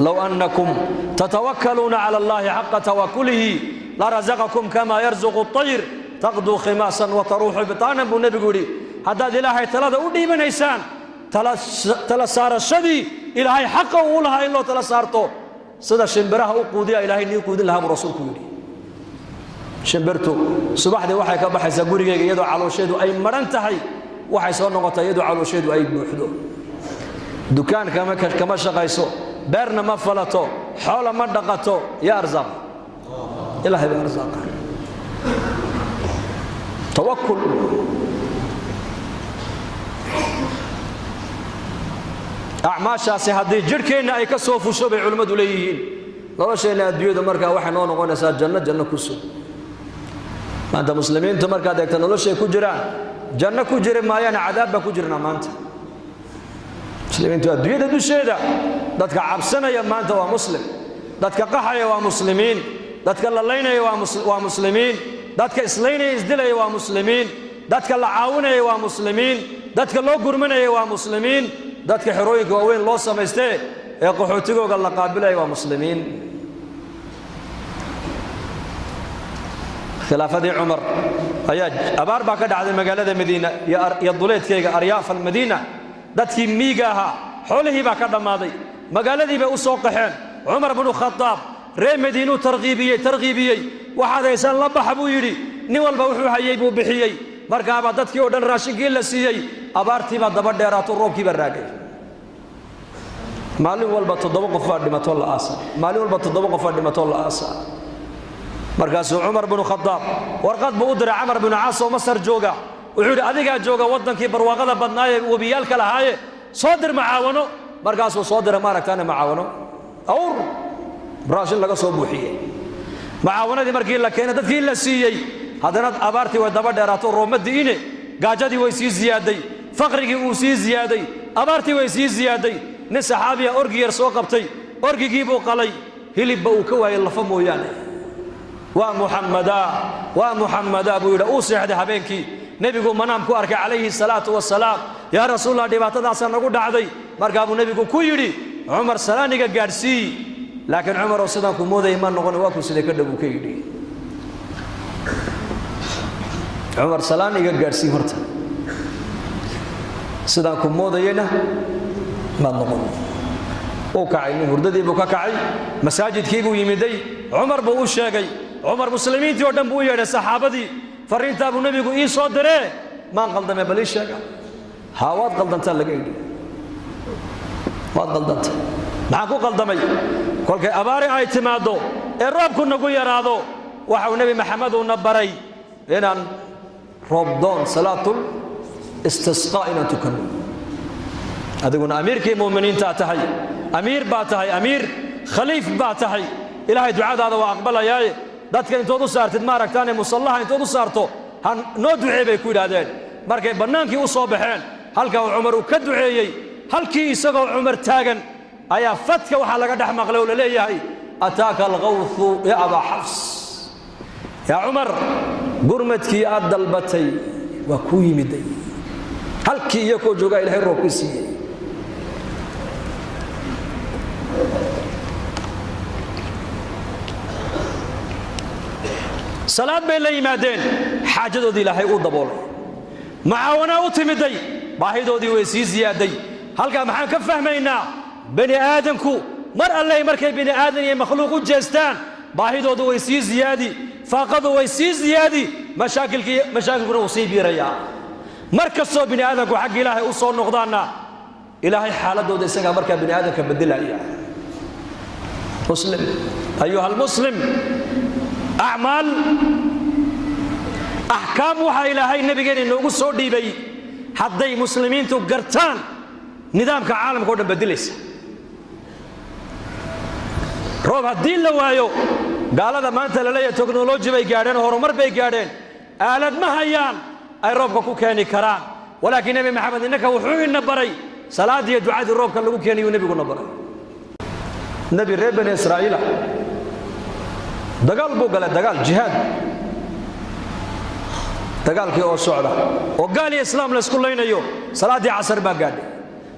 low annakum tatawakkaluuna cala allahi xaqa tawakulihi larazaqakum kama yarzuqu الطayr taqduu khimaasan wataruuxu bitaanan buu nebigu yidhi. haddaad ilaahay talada u dhiibanaysaan tala saarashadii ilaahay xaqa uu lahaa in loo tala saarto sida shimbiraha u quudiya ilaahay nii quudin lahaa buu rasuulku yidhi. shimbirtu subaxdii waxay ka baxaysaa gurigeyga iyadoo caloosheedu ay madhan tahay, waxay soo noqotaa iyadoo caloosheedu ay buuxdo. dukaan kama shaqayso, beerna ma falato, xoola ma dhaqato. yaa arsaaq, ilaahay baa arsaaqa. tawakul. acmaashaasi haddii jidhkeenna ay ka soo fusho bay culimmadu leeyihiin nolosheenna adduunyada markaa waxay noo noqonaysaa janno ku sug. maanta muslimiintu markaad eegta noloshay ku jiraan janno ku jiri maayaana cadaab baa ku jirnaa maanta. muslimiintu adduunyada dusheeda dadka cabsanaya maanta waa muslim, dadka qaxaya waa muslimiin, dadka lalaynaya waa muslimiin, dadka islaynaya isdilaya waa muslimiin, dadka la caawinaya waa muslimiin, dadka loo gurmanaya waa muslimiin, dadka xerooyinka waaweyn loo samaystee ee qaxootigooga la qaabilaya waa muslimiin. khilaafadii cumar ayaa abaar baa ka dhacday magaalada madiina iyo duleedkeyga aryaaf almadiina. dadkii miiga ahaa xoolihii baa ka dhammaaday, magaaladii bay u soo qaxeen. cumar bnu khadaab reer madiinuu tarqiibiyey. waxaad haysaan la baxa buu yidhi. nin walba wuxuu hayey buu bixiyey. markaabaa dadkii oo dhan raashinkii la siiyey. abaartiibaa daba dheeraato, roobkiibaa raagay. maalin walba 7 qof baa dhimatoo la aasa. maalin walba 7 qof baa dhimatoo la aasa. markaasuu cumar bnu khadaab warqad buu u diray camar bnu caas oo masar jooga. wuxuu yidhi adigaa jooga waddankii barwaaqada badnaayee webiyaalka lahaaye soo dir macaawano. markaasuu soo diray maaragtaane macaawano awr raashin laga soo buuxiyey. macaawanadii markii la keenay dadkii la siiyey, haddana abaartii way daba dheeraato, rooma di'ine, gaajadii way sii ziyaaday, faqrigii uu sii ziyaaday, abaartii way sii ziyaaday. nin saxaabiya orgi yar soo qabtay, orgigii buu qalay, hilibba uu ka waayey lafa mooyaane. waa muxammadaa buu yidhi. uu seexday habeenkii, nebigu manaam ku arkay calayhi salaatu wasalaam. yaa rasuulallah, dhibaatadaasaa nagu dhacday. markaa buu nebigu ku yidhi cumar salaaniga gaadhsii. laakiin cumaroo sidaan ku moodayay ma noqon, waa ku siday ka dhow uu ka yidhi. cumar salaaniga gaadhsii horta, sidaan ku moodayayna maad noqon. uu kacay, nin hurdadii buu ka kacay, masaajidkii buu yimiday. cumar buu u sheegay. cumar muslimiintii oo dhan buu u yeedhay, saxaabadii. farriintaa buu nebigu ii soo diree, maan qaldamee bal ii sheega. haa, waad qaldantaa laga yidhi. waad qaldantay. maxaan ku qaldamay? kolkay abaari ay timaaddo ee roobku nagu yaraado, waxau nebi maxamed uuna baray inaan roobdoon salaatul istisqaa inaan tukano adiguna amiirkii muuminiinta tahay amiir baa tahay amiir khaliif baa tahay ilaahay ducadaada waa aqbalayaaye dadka intood u saartid ma aragtaan musallaha intood u saarto han noo duceey bay ku yiraahdeen markay banaankii u soo baxeen halka Umar uu ka duceeyay halkii isagoo Umar taagan ayaa fadka waxa laga dhax maqlay oo leeyahay ataaka al-ghawthu ya aba hafs ya Umar gurmadkii aad dalbatay waa ku yimiday halkii iyo ko jooga ilaahay roobkiisii salaad bay la yimaadeen xaajadoodii ilaahay u daboolay macaawina u timiday baahidoodii way sii ziyaaday halka maxaan ka fahmaynaa bani aadamku mar alle markay bani aadan iyo makhluuq u jeestaan baahidoodu way sii ziyaadi faaqadu way sii ziyaadi mashaakilkuna uu sii biiraya markastoo bani aadamku xaq ilaahay u soo noqdaana ilaahay xaaladooda isaga marka bani aadamka bedelaya muslim ayuha almuslim أعمال أحكام وحا إلهي النبي قال إنه قصوا ديبي حدي مسلمين تقرتان نظام كعالم كودا بدلس روب هالدين لوايو قال هذا ما أنت للي تكنولوجيا بيقارن هرمر بيقارن آلات ما هيان أي روب كو كاني كران ولكن نبي محمد إنك وحوي النبري صلاة دي دعاء الروب كان لقو كاني ونبي قول نبري نبي ريب بني إسرائيل dagaal buu galay dagaal jihad dagaalkii oo socda oo gaal iyo islaam la isku leynayo salaadii casar baa gaadhay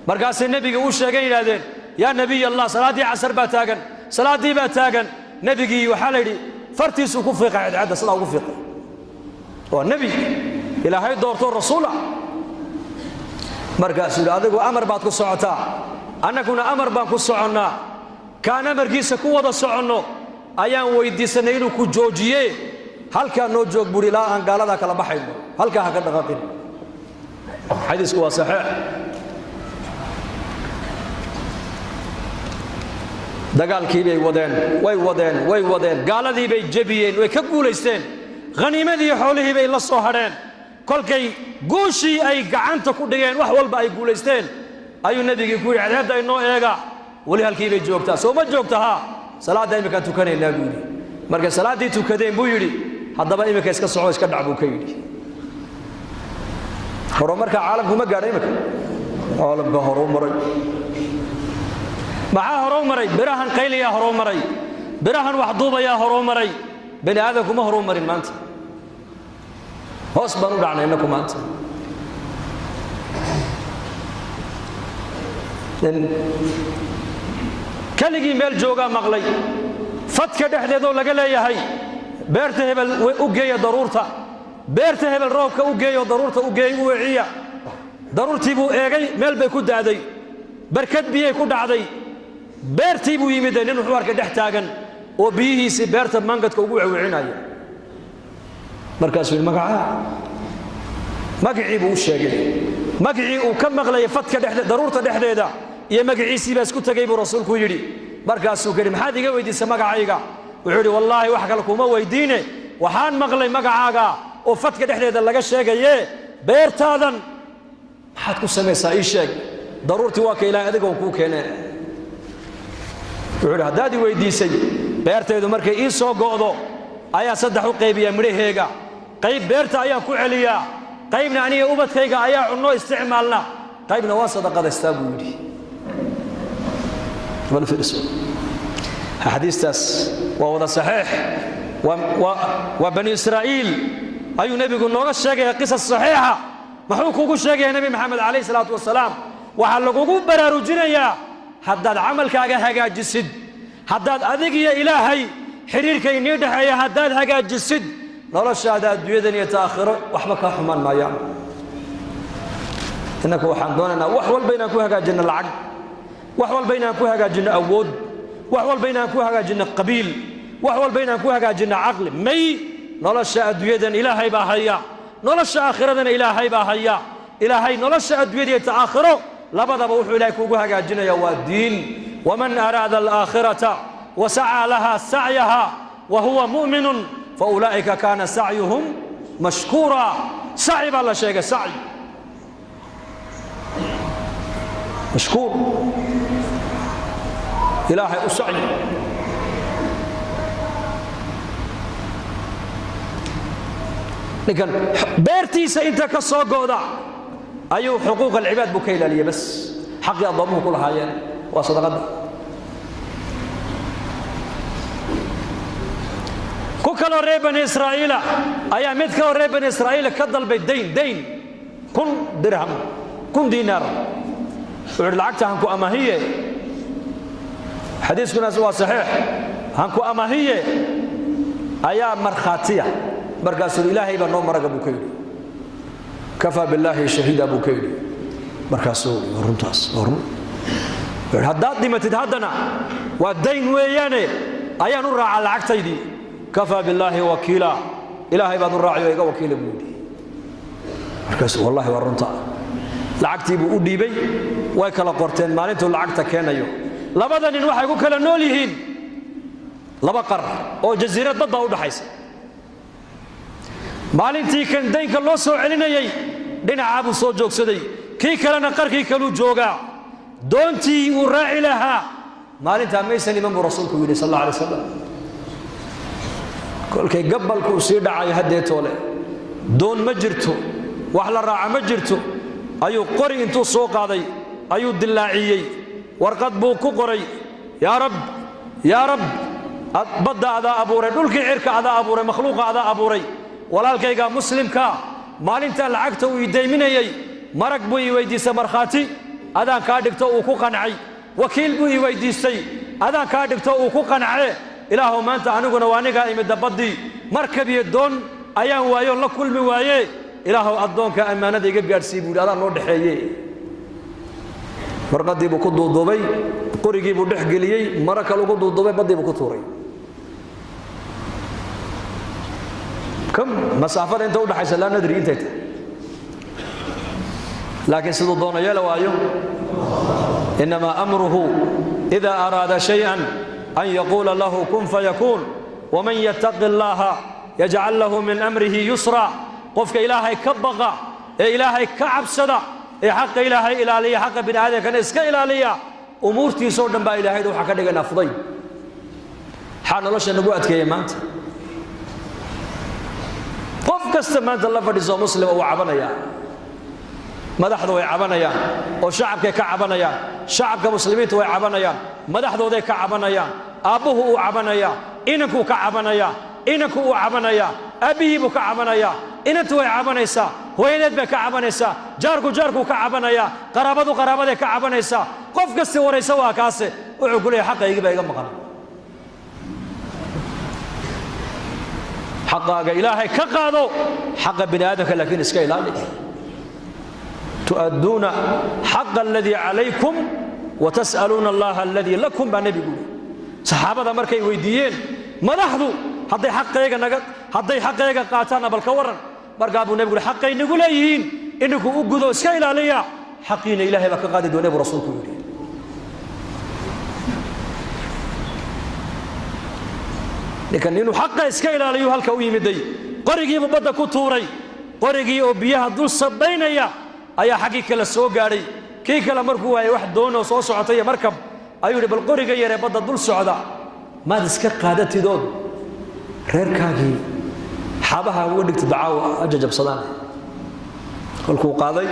markaas nabiga uu sheegay yiraahdeen ya nabiy allah salaadii casar baa taagan nabigii waxa la yiri fartiisu ku fiiqay cad sida ugu fiiqay oo nabi ilaahay doorto rasuula markaas uu adigu amar baad ku socotaa annaguna amar baan ku soconnaa kaana markiisa ku wada soconno ayaan weydiisanay inuu ku joojiye halka noo joog buri ilaa aan gaalada kala baxayno halka ha ka dhaqaaqin xadiisku waa saxiix dagaalkii bay way wadeen gaaladii bay jabiyeen way ka guuleysteen qaniimadii xoolihii bay la soo hadheen kolkay gooshii ay gacanta ku dhigeen wax walba ay guuleysteen ayuu nabigii ku yiri hadda inoo eega wali halkii bay joogtaa soo ma joogtaa salaada imika tukanayna buu yiri marka salaadii tukadeen buu yiri hadaba imika iska soco iska dhac buu ka yiri horumarka caalamku ma gaaray imika caalamka horumaray maxaa horumaray birahan qayliya horumaray birahan wax duubaya horumaray bani aadamku ma horumarin maanta hoos baan u dhacnay inaku maanta كلجي ميل جوجا مغلي فتك دحده دو لغا ليهي بيرته هبل او geeyo daruurta beerta hebel roobka u geeyo daruurta u geeyo wiciya daruurtii buu eegay meel bay ku daaday barkad biyay ku dhacday beertii buu yimid in wuxuu arkay dhex taagan oo biyihiisi beerta mangadka ugu wicinayo markaas uu magacii buu sheegay magacii uu ka maqlay fatka dhexda daruurta dhexdeeda iyo magaciisii baa isku tagay buu rasuulku yiri markaas uu kari maxaad iga weydiisay magacayga wuxuu yiri wallahi wax kale kuma weydiine waxaan maqlay magacaaga oo fatka dhexdeeda laga sheegaye beertaadan maxaad ku sameeysaa ii sheeg daruurtii waa ka ilaahay adiga uu ku keenay wuxuu hadaad weydiisay beerteedu markay ii soo go'do ayaa saddex u qaybiya midhaheega qayb beerta ayaa ku celiya qaybna aniga ubadkayga ayaa cunno isticmaalna qaybna waa sadaqadaystaa buu yiri والفرس حديث تاس وهو صحيح وبني إسرائيل أي نبي يقول نوغا الشيخ قصص صحيحة محوكوكو الشيخ نبي محمد عليه الصلاة والسلام وحلقوكو برارو جنيا حداد عمل كاقا هقا جسد حداد أذيك يا إلهي حرير كي نيدح يا حداد هقا جسد نولا الشهادات دويدن يتاخر وحبكا حمان ما يعمل إنكو حمدوننا وحول بينكو هقا جن العقل وحول بينكو هقا جن أود وحول بينكو هقا جن قبيل وحول بينكو هقا جن عقل مي نولا الشهادات دويدن إلهي باهيا نولا الشهادات إلهي باهيا إلهي نولا الشهادات دويدن يتاخرو لبدا بوحو إليكو هقا جن يوادين ومن أراد الآخرة وسعى لها سعيها وهو مؤمن فأولئك كان سعيهم mashkuura saci baa la sheegay saci mashkuur ilaahay u saci ninkan beertiisa inta ka soo gooda ayuu xuquuq alcibaad buu ka ilaaliya bas xaqii addoomuhu ku lahaayeen waa sadaqada ku kaloo reer bani israa'iila ayaa mid kaloo reer bani israa'iila ka dalbay dayn 1,000 dirham 1,000 diinaar wuxuu lacagta hanku amaahiye xadiiskuna waa saxiix hanku amaahiye ayaa markhaatiya markaasuu ilaahay baa noo maraga buu ka yidhi kafaa billaahi shahiida buu ka yidhi markaasuu runtaas haddaad dhimatid haddana waa dayn weeyaane ayaan u raacaa lacagtaydii kafaa billaahi wakiila ilaahay baad u raaciyo iga wakiila buu yidhi markaasuu wallahi waa runta lacagtii buu u dhiibay way kala qorteen maalintuu lacagta keenayo labada nin waxay ku kala nool yihiin laba qar oo jasiirad badda u dhaxaysa maalintii kan daynka loo soo celinayay dhinacaa buu soo joogsaday kii kalena qarkii kaluu joogaa doontii uu raaci lahaa maalintaa maysan iman buu rasuulku yidhi sal alla alay wasalam kolkay gabalkuu sii dhacayo haddeetoole doon ma jirto wax la raaca ma jirto ayuu qori intuu soo qaaday ayuu dillaaciyey warqad buu ku qoray yaa rab badda adaa abuuray dhulkii cirka adaa abuuray makhluuqa adaa abuuray walaalkayga muslimka maalinta lacagta uu ideyminayay marag buu ii weydiistay markhaati adaan kaa dhigto uu ku qancay wakiil buu ii weydiistay adaan kaa dhigto uu ku qancaye ilaahow maanta aniguna waa anigaa imidda baddii markab iyo doon ayaan waayoon la kulmi waaye ilaahow addoonka ammaanada iga gaadhsii buu yidhi adaan noo dhexeeye warqaddii buu ku duuduubay qorigii buu dhex geliyey mara kale ugu duuduubay baddii buu ku tuuray masaafada inta u dhaxaysa laa nadri intay tahay laakiin siduu doono yeela waayo innamaa amruhu idaa araada shay-an an yaquula lahu kun fayakuun waman yattaqi allaaha yajcal lahu min amrihi yusra qofka ilaahay ka baqa ee ilaahay ka cabsada ee xaqa ilaahay ilaaliya xaqa bini aadamkana iska ilaaliya umuurtiisoo dhan baa ilaahayda waxaa ka dhigan afday maxaa nolosha nagu adkeeya maanta qof kasta maanta la fadhiiso muslima uu cabanaya madaxdu way cabanayaan oo shacabkay ka cabanayaan shacabka muslimiintu way cabanayaan madaxdooday ka cabanayaan aabbuhu uu cabanaya inankuu ka cabanaya inanku uu cabanaya aabbihii buu ka cabanaya inantu way cabanaysaa hooyadeed bay ka cabanaysaa jaarku jaarkuu ka cabanaya qaraabadu qaraabaday ka cabanaysaa qof kasti waraysa waa kaase wuxuu ku leeyahay xaqaygii baa iga maqan xaqaaga ilaahay ka qaado xaqa bini aadamka laakiin iska ilaali tu'adduuna xaqa aladii calaykum watas'aluuna allaha aladii lakum baa nebigu yidhi saxaabada markay weydiiyeen madaxdu hadday xaqayga qaataan bal ka waran markaa buu nebigu yidhi xaqay nagu leeyihiin ininku u gudo iska ilaaliya xaqiina ilaahay baa ka qaadi doonay buu rasuulku yidhi ninkan inuu xaqa iska ilaaliyo halka u yimiday qorigiibu badda ku tuuray qorigii oo biyaha dul sabaynaya ayaa xaggii kale soo gaadhay kii kale markuu waayay wax doonoo soo socotay markab ayuu yidhi bal qoriga yaree badda dul socda maad iska qaadatidood reerkaagii xaabaha uga dhigta dacaawa ajajabsadaan kolkuu qaaday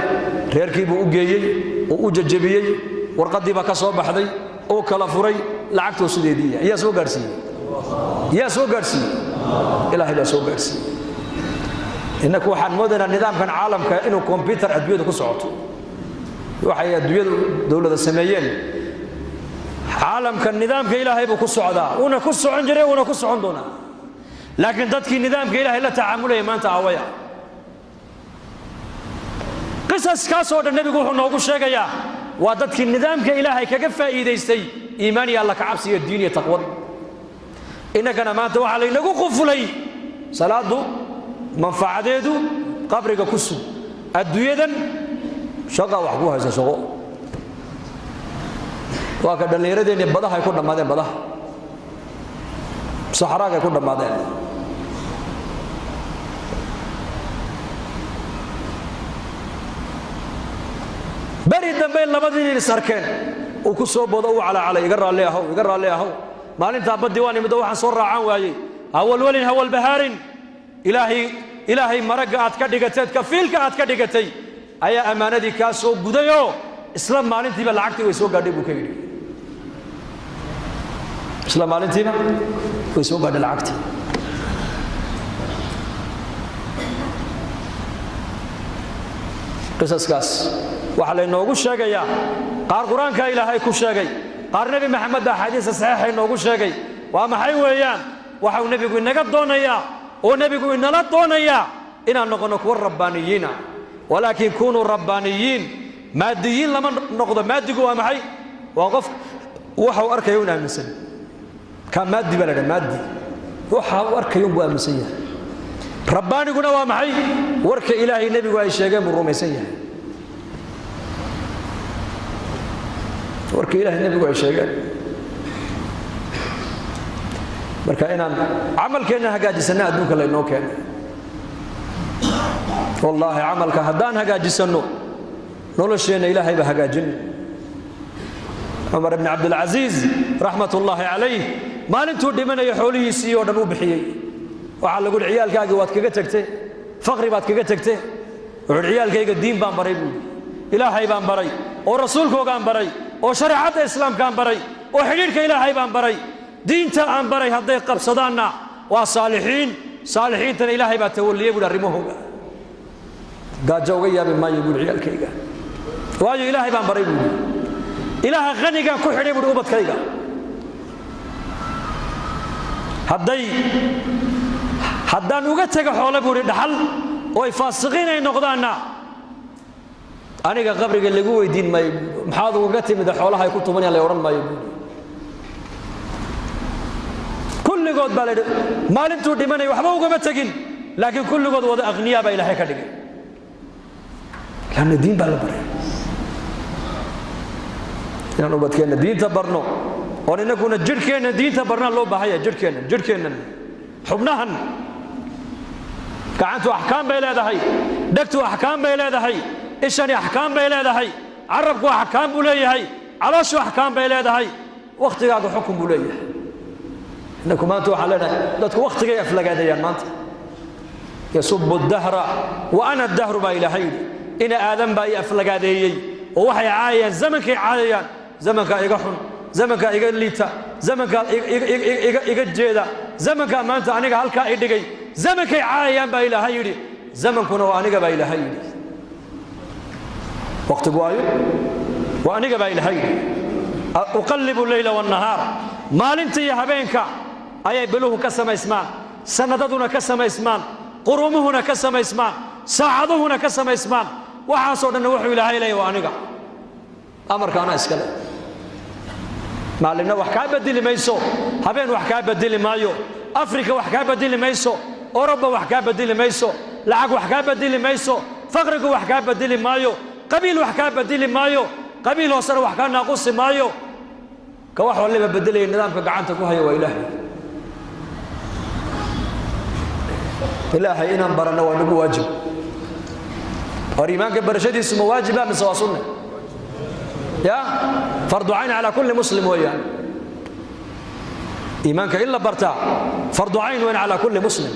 reerkii buu u geeyey oo u jajabiyey warqaddii baa ka soo baxday oo kala furay lacagtuu sideediiya ayaa soo gaadhsiiyey yaa soo gaadhsiiyey ilaahay baa soo gaadhsiiyey innaku waxaan moodaynaa nidaamkan caalamka inuu kombyutar adduunyada ku socoto waxay adduunyadu dowlada sameeyeen caalamka nidaamka ilaahay buu ku socdaa uuna ku socon jiray uuna ku socon doonaa laakiin dadkii nidaamka ilaahay la tacaamulaya maanta awaya qisaskaasoo dhan nebigu wuxuu noogu sheegayaa waa dadkii nidaamka ilaahay kaga faa'iidaystay iimaan iyo alla ka cabsi iyo diin iyo taqwad innagana maanta waxaa laynagu qufulay salaadu manfacadeedu qabriga ku sug adduunyadan shaqa wax ku haysa shaqo waa ka dhallinyaradeenni badaha ay ku dhammaadeen badaha saxaraag ay ku dhammaadeen bari dambe labadii is arkeen oo ku soo boodo oo cala iga raali ahaw maalinta baddi waan imid waxaan soo raacaan waayay awalwalin hawal bahaarin ilaahay maraga aad ka dhigateed ka fiilka aad ka dhigatay ayaa amaanadii ka soo gudayo isla maalintiiba lacagtii way soo gaadhay buu ka yidhi isla maalintiiba way soo gaadhay lacagtii qisaskaas waxa la inoogu sheegayaa qaar quraanka ilaahay ku sheegay qaar nabi maxamed xadiis saxiix inoogu sheegay waa maxay weeyaan waxa uu nabigu inaga doonayaa oo nabigu inala doonayaa inaan noqono kuwa rabbaaniyiina walaakin kunu rabbaaniyiin maadiyiin lama noqdo maadigu waa maxay waa qof waxa uu arkayo inuu aaminsan ka maadi balada maadi waxa uu arkayo inuu aaminsan yahay rabbaaniguna waa maxay warka ilaahay nabigu ay sheegeen buu rumaysan yahay warka ilaahay nabigu ay sheegeen marka inaan amalkeena hagaajisana adduunka la inoo keenay wallahi amalka haddaan hagaajisano nolosheena ilaahay ba hagaajin Umar ibn Abdul Aziz rahmatullahi alayhi maalintuu dhimanay xoolihiisii oo dhan u bixiyay waxa lagu ciyaalkaaga waad kaga tagtay faqri baad kaga tagtay wuxuu ciyaalkayga diin baan baray buu ilaahay baan baray oo rasuulkoogaan baray oo shariicada islaamkaan baray oo xiriirka ilaahay baan baray diinta aan baray haday qabsadaana waa saalixiintana ilaahay baa tawalliyay buu arimahooga gaajowga yaabi maayo buu ciyaalkayga waayo ilaahay baan baray buu ilaaha qaniga ku xidhay buu ubadkayga haddaan uga taga xoolo buu dhaxal oo ay faasiqiin ay noqdaana aniga qabriga lagu weydiin maayo maxaad uga timid xoolaha ay ku tumanayaan la oran maayo kulligood baa leeyahay maalintuu dhimanay waxba ugama tagin laakiin kulligood wada aqniya baa ilaahay ka dhigay kana diin baa la baray inaan ubadkeena diinta barno oo inaguna jirkeena diinta barna loo baahaya jirkeena xubnahan gacantu ahkaam bay leedahay dhagtu ahkaam bay leedahay ishani ahkaam bay leedahay arabku ahkaam buu leeyahay calooshu ahkaam bay leedahay waqtigaaga xukum buu leeyahay inakum maanta waxa leedahay dadku waqtigay aflagaadayaan maanta yasubbu ad-dahra wa ana ad-dahru ba ilaahay ina aadan baa aflagaadeeyay oo waxay caayaan zamankay caayaan zamanka iga xun zamanka iga liita zamanka iga jeeda zamanka maanta aniga halka ay dhigay zamankay caayaan baa ilaahay yiri zamankuna waa aniga baa ilaahay yiri waqtigu waayo waa aniga baa ilaahay yiri uqallibu al-layla wan-nahar maalinta iyo habeenka ayay biluhu ka samaysmaan sanadaduna ka samaysmaan qurumuhuna ka samaysmaan saacaduhuna ka samaysmaan waxa soo dhan wuxuu ilaahay leeyahay waa aniga amarka ana iskale maalina wax ka bedeli mayso habeen wax ka bedeli maayo afrika wax ka bedeli mayso Europa wax ka bedeli mayso lacag wax ka bedeli mayso faqrigu wax ka bedeli maayo qabiil wax ka bedeli maayo qabiil hoosana wax ka naaqus maayo ka wax waliba bedelay nidaamka gacanta ku hayo waa ilaahay inaan barano waa nagu waajib iimaanka barashadiisu ma waajiba mise waa sunna يا فرض عين على كل مسلم ويان إيمانك إلا برتا فرض عين وين على كل مسلم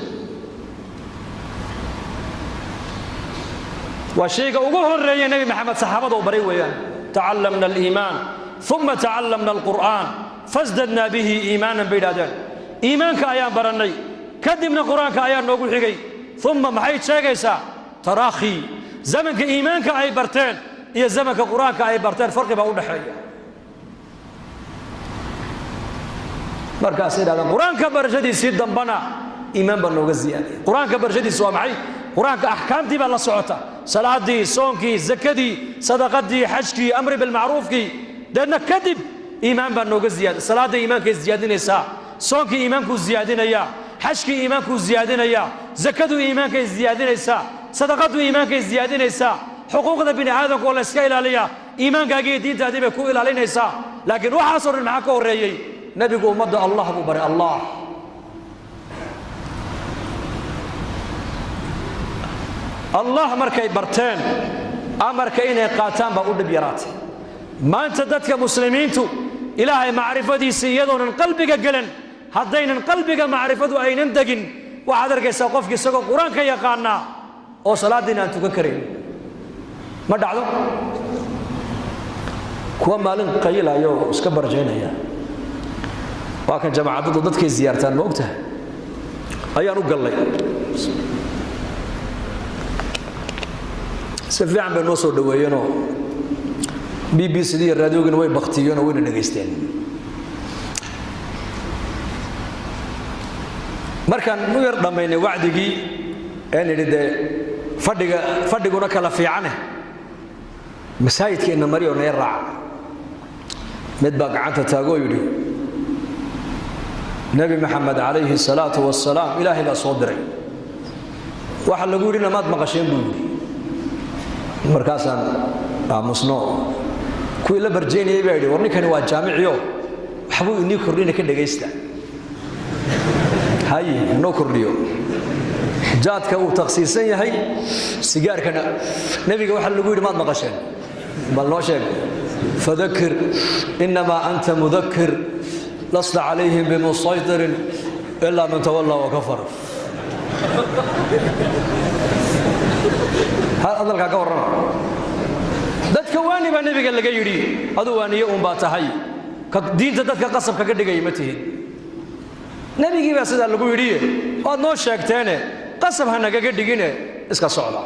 والشيء أقوله الرئي النبي محمد صحابته وبري ويان تعلمنا الإيمان ثم تعلمنا القرآن فازددنا به إيمانا بيدادين إيمانك أيام برني كدمنا قرآنك أيام نقول حقي ثم محيط شاقيسا تراخي زمنك إيمانك أي برتين iyo zamanka quraanka ay barteen farqi baa u dhaxeeya markaas ila quraanka barashadiisa dambana iimaan baa nooga ziyaaday quraanka barashadiisa waa maxay quraanka ahkaamtii baa la socota salaadii soonkii zakadii sadaqadii xajkii amri bil ma'ruufkii dadna kadib iimaan baa nooga ziyaaday salaada iimaanka ziyadinaysa soonkii iimaanku ziyadinaya xajkii iimaanku ziyadinaya zakadu iimaanka ziyadinaysa sadaqadu iimaanka ziyadinaysa حقوق بني آدم ولا سكيل عليها إيمان كاجي دين تهدي بكويل علينا إنسان لكن وحصر معك وريي نبي قوم مد الله أبو بري الله الله مركي برتين amarka inay qaataan baa u dhib yaraatay maanta dadka muslimiintu ilaahay macrifadiisa iyadoonan qalbiga galan haddaynan qalbiga macrifadu aynan degin waxaad arkaysaa qofkii isagoo qur-aanka yaqaanaa oo salaadiina aan tukan karayn ma dhacdo kuwa maalin qaylayo iska barjeynaya waa kan jamaacaddu dadkay ziyaartaan ma ogtahay ayaan u gallay si fiican bay noo soo dhaweeyeenoo BBC iyo raadiyoogina way baktiyeenoo wayna dhegaysteen markaan u yar dhammaynay wacdigii een idhi dee fadhiguna kala fiicane masaajidkeenna mariyo naya raaca mid baa gacanta taagoo yidhi nebi maxamed calayhi salaatu wasalaam ilaahay baa soo diray waxa lagu yidhi namaad maqasheen buu yidhi markaasaan aamusno kuwii la barjeynayay baa yidhi war ninkani waa jaamiciyo waxbuu inii kordhina ka dhegaysta haye inoo kordhiyo jaadka uu takhsiisan yahay sigaarkana nebiga waxa lagu yidhi maad maqasheen bal noo sheeg fadakir inamaa anta mudakir lasta calayhim bimusaytirin ilaa man tawallaa wakafar hadalkaa ka warrama dadka waani baa nebiga laga yidhi aduu waaniye uunbaa tahay diinta dadka qasabka ka dhigaya ma tihid nebigii baa sidaa lagu yidhiye waad noo sheegteene qasab ha nagaga dhigine iska socda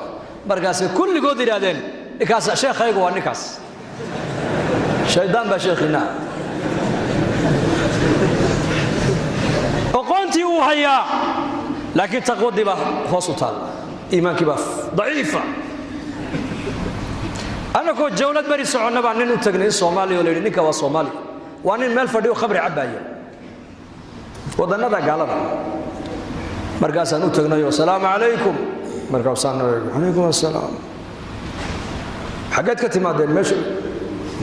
markaasay kulligood yidhaahdeen ninkaas sheekhaygu waa ninkaas shaydaan baa sheekhiina aqoontii uu hayaa laakiin taqwadii baa hoos u taalla iimaankii baa daciifa annagoo jawlad bari soconna baa nin u tagnay soomaaliya oo la yidhi ninka waa soomaali waa nin meel fadhiyo khamri cabbaaya wadannada gaalada markaasaan u tagnayo asalaamu calaykum markaasaan calaykum assalaam xaggeed ka timaadeen meesha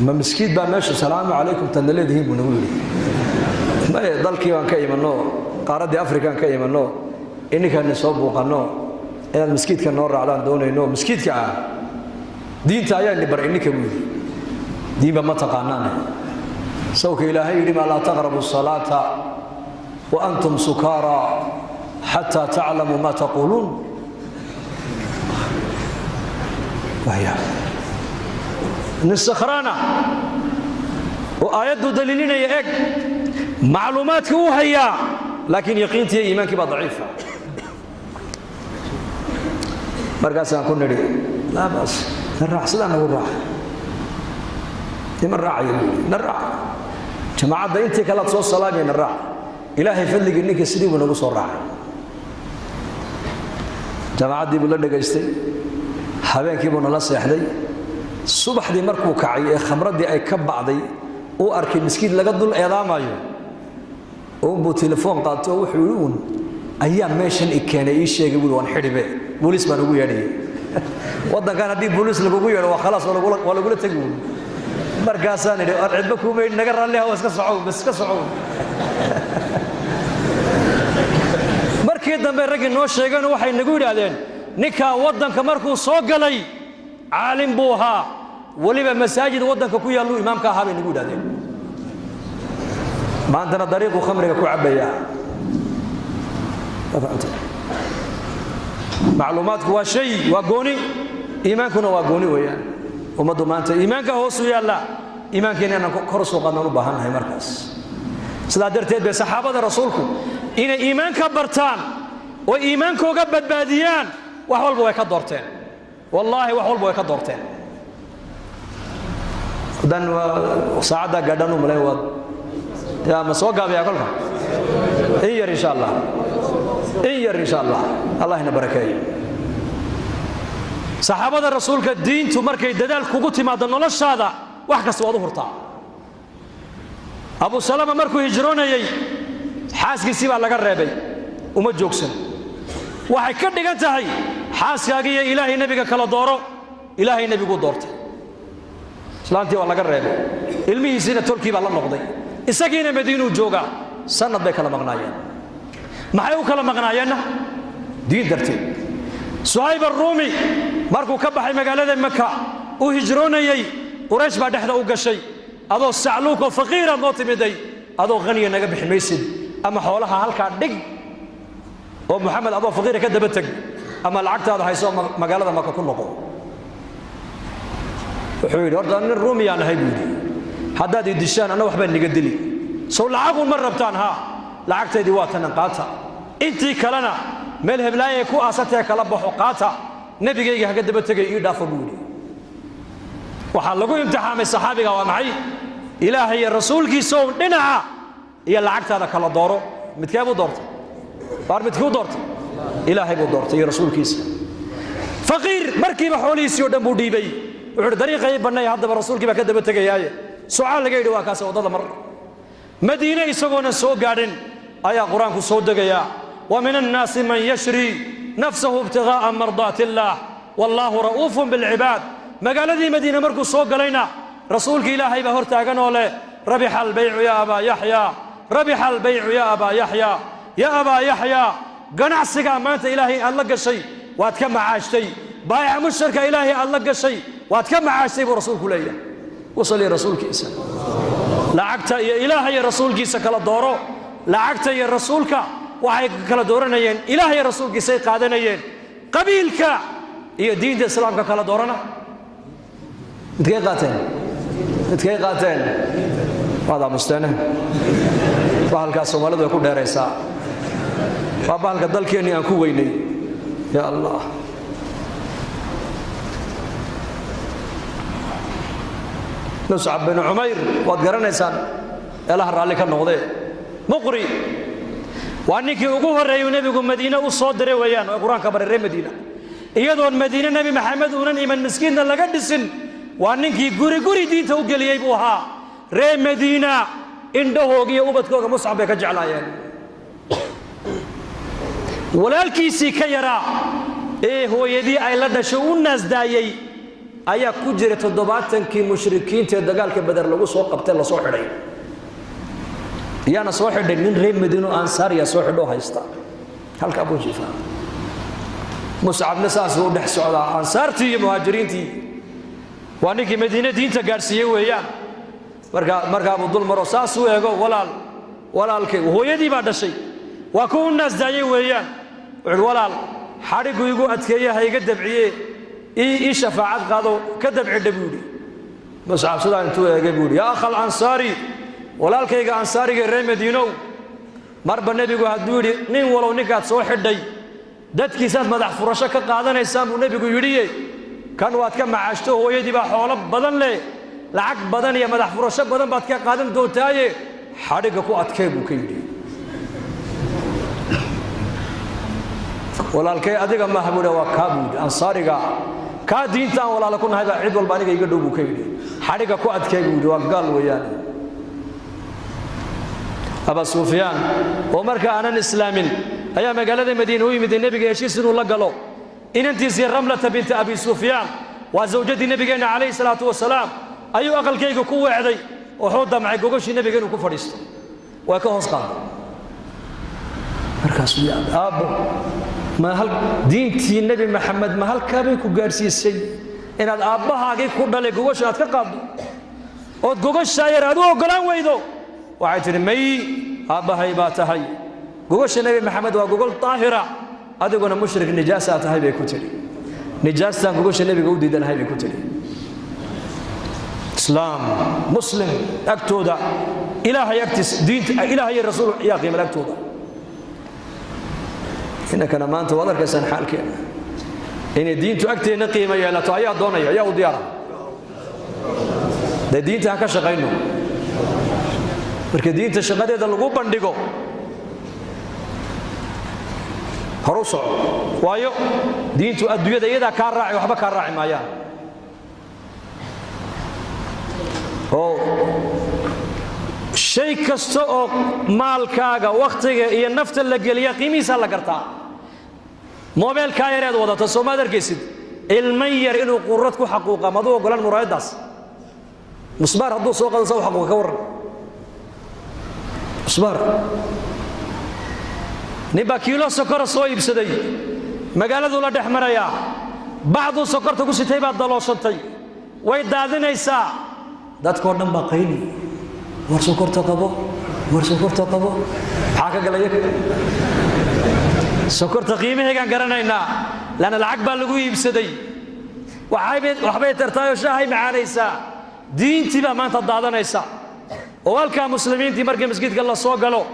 ma miskiid baa meesha salaamu calaykum tadna leedihiin buu nagu yidhi maye dalkii baan ka imanno qaaraddii afrikaan ka imanno ininkaani soo buuqanno inaad miskiidka noo raacdaan doonayno miskiidka ah diinta ayaa ni bar ininka buu yidhi diinba ma taqaanaane sawka ilaahay yidhi maa laa taqrabu salaata wa antum sukaara xataa taclamuu ma taquuluun nin sakhraana oo aayaddu daliilinaya eg macluumaadka uu hayaa laakiin yaqiintii iyo iimaankii baa daciifa markaasaan ku nidhi laa baas na raac sidaa nagu raaca niman raacaya na raac jamaacadda intii kalead soo salaamaya na raac ilaahay fadligii ninka sidii buu nagu soo raacay jamacaddii buu la dhegaystay habeenkii buu nala seexday subaxdii markuu kacay ee khamraddii ay ka bacday uu arkay miskiid laga dul eedaamayo uunbuu telefoon qaato oo wuxuu yidhi uun ayaa meeshan i keenay ii sheegay buui waan xidhibe booliis baan ugu yeedhayay waddankan haddii booliis lagugu yeedho waa khalaas waa lagula tegi uun markaasaan idhi ar cidba kuuma yidhi naga raalliha waa iska socow bas iska socow markii dambe raggii noo sheegeen waxay nagu yidhaahdeen ninkaa waddanka markuu soo galay caalim buu ahaa weliba masaajid waddanka ku yaalluu imaamka ahaa bay nagu yidhahdeen maantana dariiquu khamriga ku cabbaya macluumaadku waa shay waa gooni iimaankuna waa gooni weeyaan ummaddu maanta iimaanka hoosu yaalla iimaankeena inaan kor u soo qaadnaan u baahan nahay markaas sidaa darteed bay saxaabada rasuulku inay iimaanka bartaan oo iimaankooga badbaadiyaan wax walba way ka doorteen wallaahi wax walba way ka doorteen haddaan saacaddaa gaadhaan u malayn waad yaa ma soo gaabayaa kolka in yar insha allah in yar insha allah allah ina barakeeyo saxaabada rasuulka diintu markay dadaal kugu timaado noloshaada wax kasta waad u hurtaa abu salama markuu hijroonayay xaaskiisii baa laga reebay uma joogsan waxay ka dhigan tahay xaaskaagiiyo ilaahay nebiga kala dooro ilaahay nebigu doortay islaantii waa laga reebay ilmihiisiina tolkii baa la noqday isagiina madiinuu joogaa sanad bay kala maqnaayeen maxay u kala maqnaayeenna diin darteed suhayb arruumi markuu ka baxay magaalada maka وهجروني قريش بعد إحدى وقشي أضو السعلوك وفقيرة نوتي مدي أضو غنية نجاب حميسد أما حولها هالكا دق ومحمد أضو فقيرة كده بتق أما العقد هذا هيسوى مقالة ما كون نقو وحيد ورد أن الرومي أنا هيبودي حداد يدشان أنا وحبا نقدلي سو لعقوا مرة بتانها لعقت ديوات نقاطها انتي كلنا ملهم لا يكو أساتها كلب حقاتها نبي جيجي هكذا بتجي يدافع بودي وحلقوا امتحان الصحابة ومعي إلهي الرسول كي سو دنعا هي العقد هذا كلا دورو متكابو دورت بار متكو دورت إلهي بو دورت هي رسول كيس فقير مركي بحوليس يودن بودي بي وعند طريقة يبني هذا الرسول كي بكذا بتجي ياي سؤال لقيت واكاس وضل مر مدينة يسوون السوق قارن آية قرآن كسود دقيا ومن الناس من يشري نفسه ابتغاء مرضات الله والله رؤوف بالعباد ما قال ذي مدينة مركو سوق علينا رسولك إلهي بهر تاغنوله ربح البيع يا أبا يحيى ربح البيع يا أبا يحيى يا أبا يحيى قنع السقا ما أنت إلهي ألق الشيء واتكم عاشتي بايع مشرك إلهي ألق الشيء واتكم عاشتي برسولك ليا وصل يا رسولك إسان لعقت يا إلهي رسولك سكلا دورو لعقت يا رسولك وحي كلا دورنيين إلهي رسولك سي قادنيين قبيلك يا دين الإسلام كلا دورنا متكي قاتين هذا مستنى بحالك الصومالي دو يكون داريسا بحالك دلكيني أكو ويني يا الله مصعب بن عمير وادقرن إنسان إله الرالي كان نوضي مقري وأنك يقوه الرأي نبي مدينة وصادر ويان وقرآن كبر الرأي مدينة إيادون مدينة نبي محمد ونني من مسكين لقد السن وأنك يقوري قوري دين توقل يبوها رأي مدينة إنده هوغي وبتكوغ مصعب كجعلايان ولا الكيسي كيرا إيه هو يدي أي لدى شو الناس دايي أيا كجرة الضباطن كي مشركين تدقال كبدر لغو سوق قبتل صوحرين يانا صوحرين من ريم مدينو أنصار يا صوحرين هايستا هل كابو جيفا مصعب نساس هو دح سعودا أنصارتي مهاجرين تي وانيكي مدينة دين تقارسيه ويان مركا أبو ظلم رساس ويقو ولال كي وهو يدي بعد الشيء وكون الناس دايي ويان ولال حارقو يقو أتكيه هيقدم عيه إيه شفاعات قادوا كذب عدبودي مصعب سودان تو يقولي يا أخ الأنصاري ولا الكيغا أنصاري غير مدينو مرب النبي هدوري نين ولو نكات سو خدي دد كيسات مدح فرشه ka qaadanaysan uu nabigu yiri kan waad ka macaashto hooyadii ba xoolo badan leh lacag badan iyo madax furasho badan baad ka qaadan doontaay xadhiga ku adkay buu ka yiri walaalkay adiga ma habuuna waa kaabud ansaariga ka diintan walaal ku nahay cid walba aniga iga dhow buu ka yiri xadhiga ku adkay buu waa gaal weeyaan أبا سفيان ومرك أنا الإسلام أيام قال مدينة ويمد النبي يشيس إنه لقلو إن أنت زي رملة بنت أبي سفيان وزوجة النبي عليه الصلاة والسلام أيو أقل كيك كوة عدي وحوض معي قوش النبي قال كفرست وكهوس قال مركز أبو ما هل دينتي النبي محمد ما هل كابي كوجارسي السي إن الأبها كي كودا لقوش أتكقب وتقوش شاير هذا وقلان ويدو وعيتني مي أبهاي باتهاي قوش النبي محمد وقول طاهرة هذا قلنا مشرك نجاسة هاي بيكوتري نجاسة قوش النبي قودي دن هاي بيكوتري إسلام مسلم أكتودا إله يكتس دين إله الرسول يا قيم الأكتودا إنك أنا ما أنت وضرك سن حالك إن الدين تأكتي نقيمة يا لا تعيا دونيا يا وديارة ده دين تأكش غينه marka diinta shaqadeeda lagu bandhigo haruso waayo diintu adduunyada iyada ka raaci waxba ka raaci maayaan oo shay kasto oo maalkaaga waqtiga iyo nafta la geliya qiimihiisa la gartaa mobilka yareed wadata Soomaad arkisid ilman yar inuu qurrad ku xaquuqa madoo golan muraayadaas musbaar hadduu soo qado soo xaquuqa ka waran صبر نبا كيلو سكر صويب سدي مقالة ولا دحمريا بعض سكر تقول ستي بعد دلوشتي way daadinaysaa dadkoo dhan baa qayli war sokorta qabo maxaa ka galaya sokorta qiimaheegaan garanaynaa lana lacag baa lagu iibsaday waxbay tartaayoo shaahay macaanaysaa diintii baa maanta daadanaysa oo halkaa muslimiintii markii masjidka la soo galo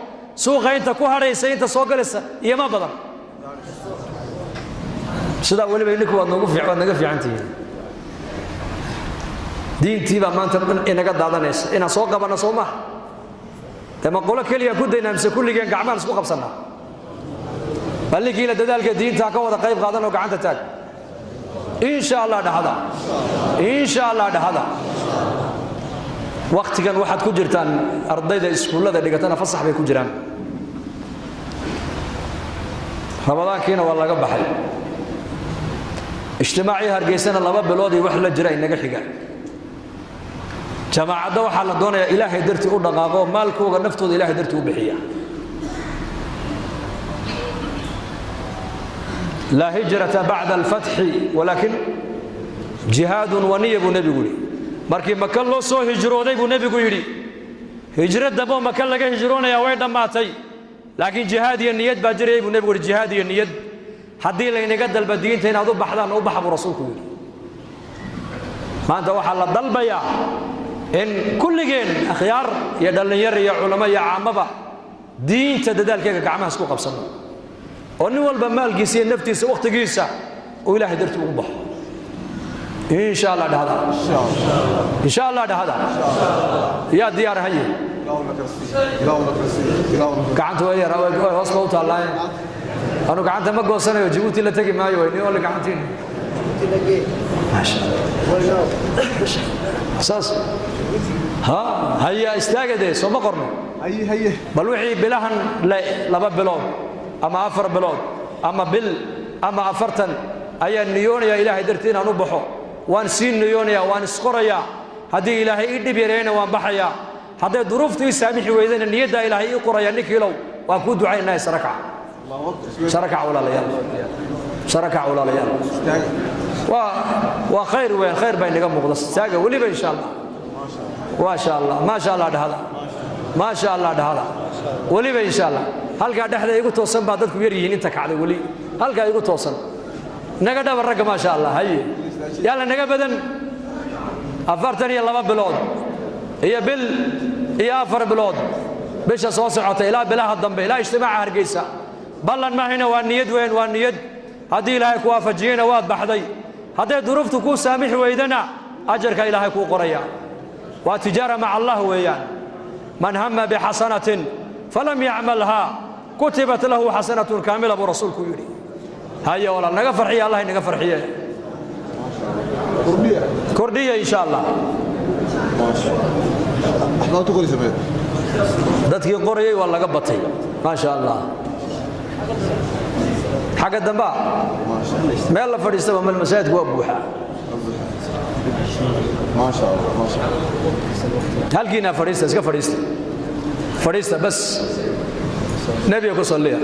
suuqa inta ku hadhaysa inta soo galaysa iyo ma badan sidaa weliba idinku waad naga fiican tihiin diintii baa maanta inaga daadanaysa inaan soo qabanno soo maha dee ma qolo keliya ku daynaa mise kulligeen gacmahan isku qabsannaa ballinkiina dadaalka diintaa ka wada qayb qaadan oo gacanta taag insha allah dhahada wakhtigan waxaad ku jirtaan ardayda iskuullada dhigatana fasax bay ku jiraan ramadaankiina waa laga baxay ijtimaacii hargeysana 2 bilood iyo wax la jira inaga xiga jamaacadda waxaa la doonayaa ilaahay dartii u dhaqaaqo maalkooga naftooda ilaahay dartii u bixiya laa hijrata bacda alfatxi walaakin jihaadun waniya buu nebigu yidhi markii maka loo soo hijrooday buu nebigu yidhi hijro damboo maka laga hijroonayaa way dhammaatay laakiin jihaad iyo niyad baa jirayay buu nebigu yidhi jihaad iyo niyad haddii laynaga dalba diinta inaad u baxdaan u baxa buu rasuulku yidhi maanta waxaa la dalbayaa in kulligeen akhyaar iyo dhallinyar iyo culamo iyo caamaba diinta dadaalkeega gacmaha isku qabsano oo nin walba maalkiisa iyo naftiisa wakhtigiisa uu ilaahay dartii ugu baxo insha allah dhahada yaa diyaar haye gacanta way yar hoos ba u taallaaye anu gacanta ma goosanayo Djibouti la tagi maayo way nin wala gacantiin saas هيا استاجد سو ما قرنو هي بل وحي بلهن لبا بلود اما 4 بلود اما بل اما افرتن ايا نيونيا الهي درتين انو بخو وان سين نيونيا وان اسقريا هدي الهي يدبيرينا وان بخيا هدي ظروفتي سامحي ويدن نيدا الهي يقريا نكيلو وان كو دعينا يسركع شركع ولا ليال شركع ولا ليال وخير وين خير بين نغا مقدس تاغا ولي ان شاء الله ما شاء الله ما شاء الله دهدا ما شاء الله دهدا ولي ان شاء الله halka dhaxda igu toosan ba dadku yar yihiin inta kacday wali halka igu toosan naga dhab rag ma sha Allah hay yalla naga badan 42 bilood iyo bil iyo 4 bilood bisha soo socota ilaa bilaha dambe ilaa ijtimaaca hargeysa ballan ma hayna waa niyad weyn waa niyad hadii ilaahay ku waafajiyana waad baxday hadii duruuftu ku saamix weydana ajarka ilaahay ku qoraya waa tijaara maca Allah weeyaan man hamma bi hasanatin falam ya'malha kutibat lahu hasanatun kamila bu rasuulku yiri haya wala naga farxiya Allah naga farxiya kordhiya insha Allah احنا تقولي سبب dadkii qorayay waa laga batay ma sha Allah xaga damba meel la fadhiistaba meel masaajidku waa buuxa ما شاء الله ما شاء الله halkiina fadhiista iska fadhiista bas nabiga ku salliya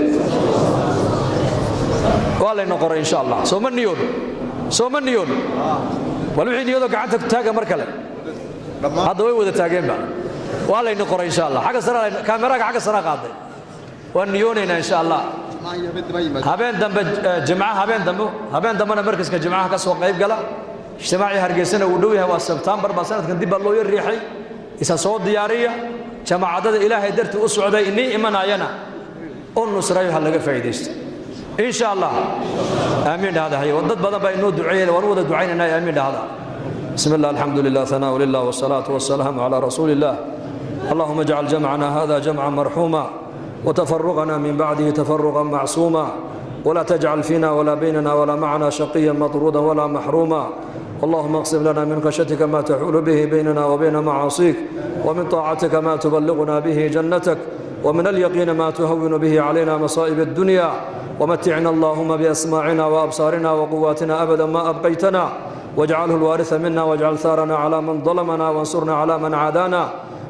wala inoo qoray insha Allah soo ma niyoon wal wixii niyado gacanta taaga mar kale hadda way wada taageenba wala inoo qoray insha Allah xaga sara kaameraga xaga sara qaaday waan niyoonayna insha Allah habeen dambe jimcaha habeen dambe markaska jimcaha ka soo qayb gala ijtimaaci hargeysana uu dhow yahay waa September ba sanadkan dib loo riixay isa soo diyaariya jamaacada ilaahay dartii u socday inii imanayana oo nusrayo hal laga faa'iideysto insha Allah aamin hada hay wadad badan baa inoo duceeyay waan wada duceynaa aamin hada bismillah alhamdulillah thanaa lillah wassalatu wassalamu ala rasulillah اللهم اجعل جمعنا هذا جمعا مرحوما وتفرقنا من بعده تفرقا معصوما ولا تجعل فينا ولا بيننا ولا معنا شقيا مطرودا ولا محروما اللهم اقسم لنا من خشيتك ما تحول به بيننا وبين معاصيك ومن طاعتك ما تبلغنا به جنتك ومن اليقين ما تهون به علينا مصائب الدنيا ومتعنا اللهم بأسماعنا وأبصارنا وقواتنا أبدا ما أبقيتنا واجعله الوارث منا واجعل ثارنا على من ظلمنا وانصرنا على من عادانا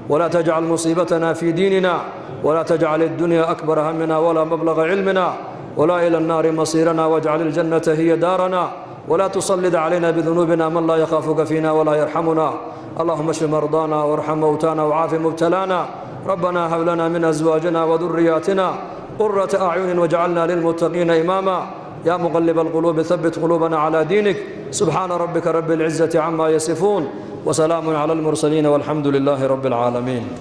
ولا تجعل مصيبتنا في ديننا ولا تجعل الدنيا أكبر همنا ولا مبلغ علمنا ولا إلى النار مصيرنا واجعل الجنة هي دارنا ولا تسلط علينا بذنوبنا من لا يخافك فينا ولا يرحمنا. اللهم اشف مرضانا وارحم موتانا وعاف مبتلانا. ربنا هب لنا من أزواجنا وذرياتنا قرة أعين واجعلنا للمتقين إماما. يا مقلب القلوب ثبت قلوبنا على دينك. سبحان ربك رب العزة عما يصفون وسلام على المرسلين والحمد لله رب العالمين.